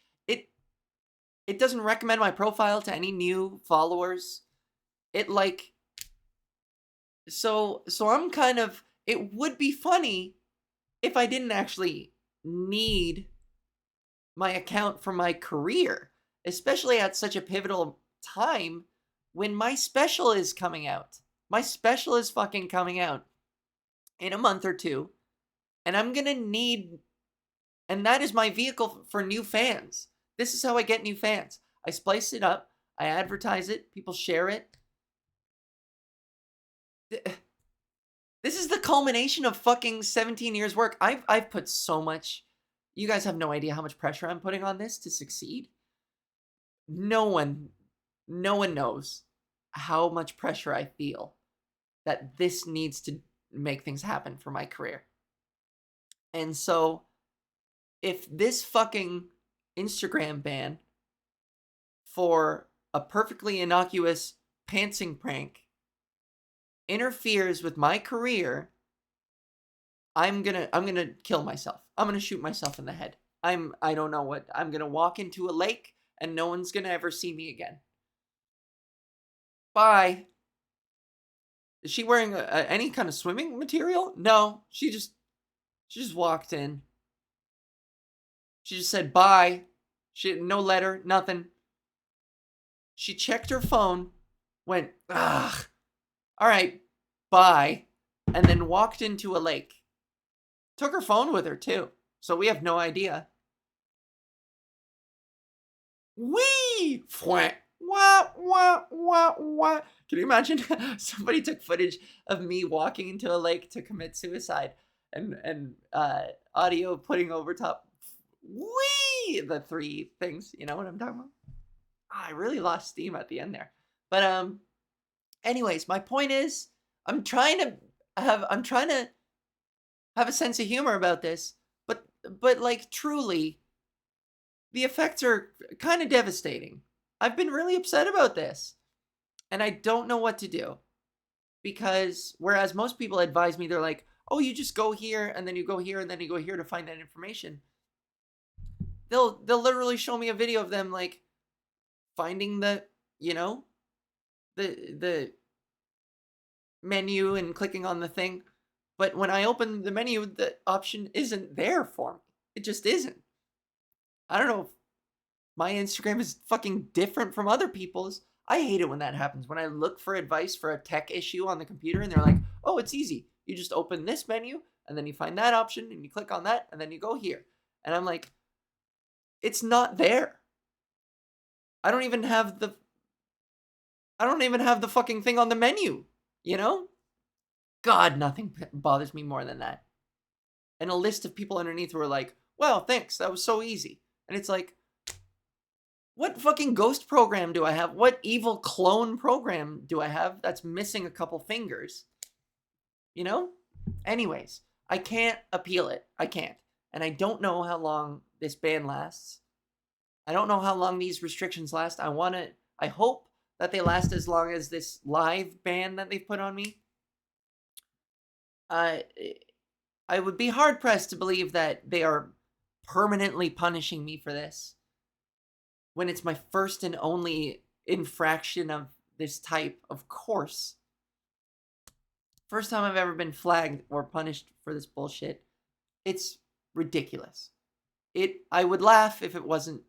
[SPEAKER 1] It doesn't recommend my profile to any new followers. It like so I'm kind of, it would be funny if I didn't actually need my account for my career, especially at such a pivotal time when my special is coming out. My special is fucking coming out in a month or two, and I'm gonna need, and that is my vehicle for new fans. This is how I get new fans. I splice it up, I advertise it, people share it. This is the culmination of fucking 17 years work. I've put so much, you guys have no idea how much pressure I'm putting on this to succeed. No one knows how much pressure I feel that this needs to make things happen for my career. And so if this fucking Instagram ban for a perfectly innocuous pantsing prank interferes with my career, I'm gonna kill myself. I'm gonna shoot myself in the head. I don't know what, I'm gonna walk into a lake and no one's gonna ever see me again. Bye. Is she wearing any kind of swimming material? No, she just walked in. She just said bye. She had no letter, nothing. She checked her phone, went, ugh, all right, bye, and then walked into a lake. Took her phone with her too, so we have no idea. Wee! Wah, wah, wah, wah. Can you imagine? Somebody took footage of me walking into a lake to commit suicide, and audio putting over top. Wee! The three things. You know what I'm talking about? I really lost steam at the end there. But anyways, my point is, I'm trying to have a sense of humor about this, but like truly, the effects are kind of devastating. I've been really upset about this, and I don't know what to do. Because whereas most people advise me, they're like, oh, you just go here, and then you go here, and then you go here to find that information. They'll literally show me a video of them like finding the, you know, the menu and clicking on the thing. But when I open the menu, the option isn't there for me. It just isn't. I don't know if my Instagram is fucking different from other people's. I hate it when that happens. When I look for advice for a tech issue on the computer and they're like, oh, it's easy. You just open this menu and then you find that option and you click on that and then you go here. And I'm like, it's not there. I don't even have the fucking thing on the menu, you know? God, nothing bothers me more than that. And a list of people underneath who are like, wow, thanks, that was so easy. And it's like, what fucking ghost program do I have? What evil clone program do I have that's missing a couple fingers? You know? Anyways, I can't appeal it. I can't. And I don't know how long this ban lasts. I don't know how long these restrictions last. I hope that they last as long as this live ban that they've put on me. I would be hard pressed to believe that they are permanently punishing me for this when it's my first and only infraction of this type, of course. First time I've ever been flagged or punished for this bullshit. It's ridiculous. I would laugh if it wasn't,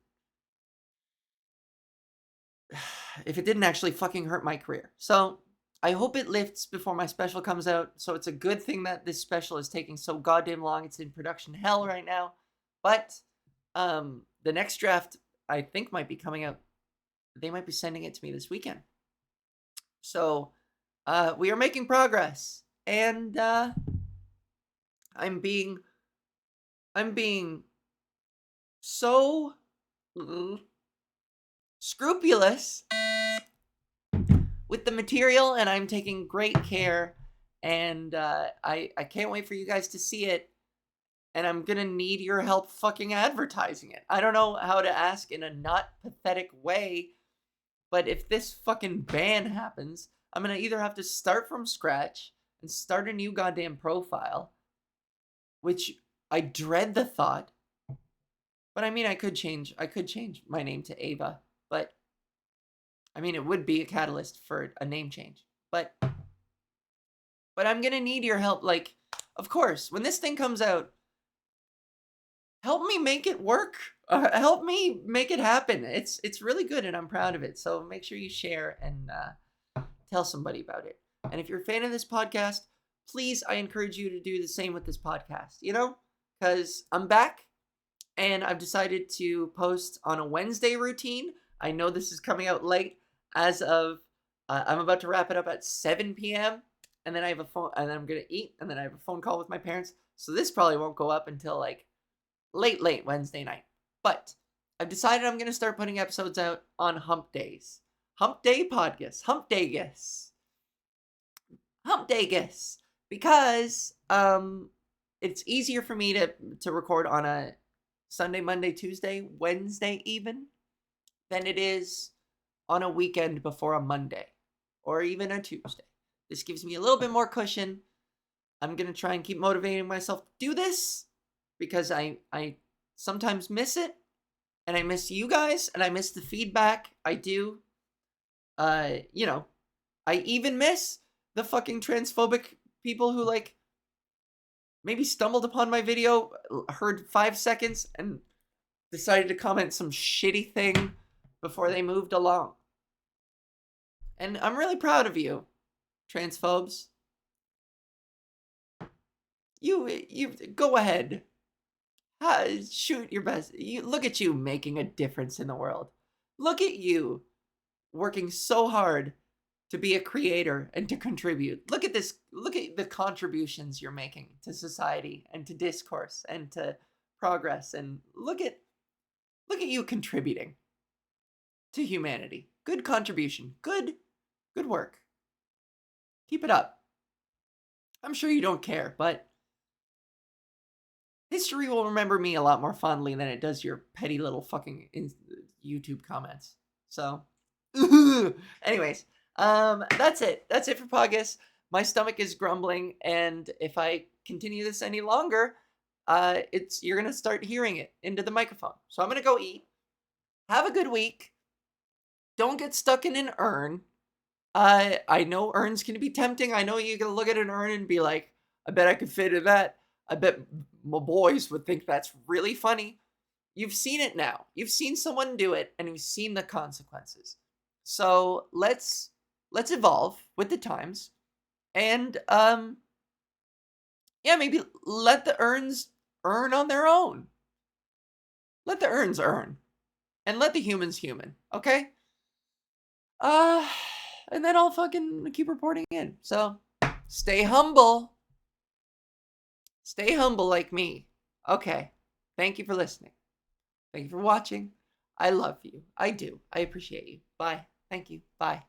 [SPEAKER 1] if it didn't actually fucking hurt my career. So I hope it lifts before my special comes out. So it's a good thing that this special is taking so goddamn long. It's in production hell right now. But the next draft, I think, might be coming out. They might be sending it to me this weekend. So we are making progress. And I'm being so scrupulous with the material, and I'm taking great care, and I can't wait for you guys to see it, and I'm gonna need your help fucking advertising it. I don't know how to ask in a not pathetic way, but if this fucking ban happens, I'm gonna either have to start from scratch and start a new goddamn profile, which I dread the thought. But I mean, I could change my name to Ava, but I mean, it would be a catalyst for a name change. But I'm gonna need your help. Like, of course, when this thing comes out, help me make it work. Help me make it happen. It's really good, and I'm proud of it. So make sure you share and tell somebody about it. And if you're a fan of this podcast, please, I encourage you to do the same with this podcast. You know, because I'm back, and I've decided to post on a Wednesday routine. I know this is coming out late, as of I'm about to wrap it up at 7 p.m. and then I have a phone, and then I'm gonna eat, and then I have a phone call with my parents. So this probably won't go up until like late Wednesday night. But I've decided I'm gonna start putting episodes out on hump days. Hump day PodGis. Hump day gis. Hump day gis. Because it's easier for me to record on a Sunday, Monday, Tuesday, Wednesday even, than it is on a weekend before a Monday or even a Tuesday. This gives me a little bit more cushion. I'm going to try and keep motivating myself to do this because I sometimes miss it, and I miss you guys, and I miss the feedback. I do. You know, I even miss the fucking transphobic people who like maybe stumbled upon my video, heard 5 seconds, and decided to comment some shitty thing before they moved along. And I'm really proud of you, transphobes. You go ahead. Shoot your best. Look at you making a difference in the world. Look at you working so hard to be a creator and to contribute. Look at this. Look at the contributions you're making to society and to discourse and to progress. And look at you contributing to humanity. Good contribution. Good work. Keep it up. I'm sure you don't care, but history will remember me a lot more fondly than it does your petty little fucking YouTube comments. So, anyways, that's it. That's it for PodGis. My stomach is grumbling, and if I continue this any longer, you're gonna start hearing it into the microphone. So I'm gonna go eat. Have a good week. Don't get stuck in an urn. I know urns can be tempting. I know you can look at an urn and be like, I bet I could fit in that. I bet my boys would think that's really funny. You've seen it now. You've seen someone do it, and you've seen the consequences. So let's evolve with the times, and yeah, maybe let the urns earn on their own. Let the urns earn, and let the humans human. Okay. And then I'll fucking keep reporting in. So stay humble. Stay humble like me. Okay. Thank you for listening. Thank you for watching. I love you. I do. I appreciate you. Bye. Thank you. Bye.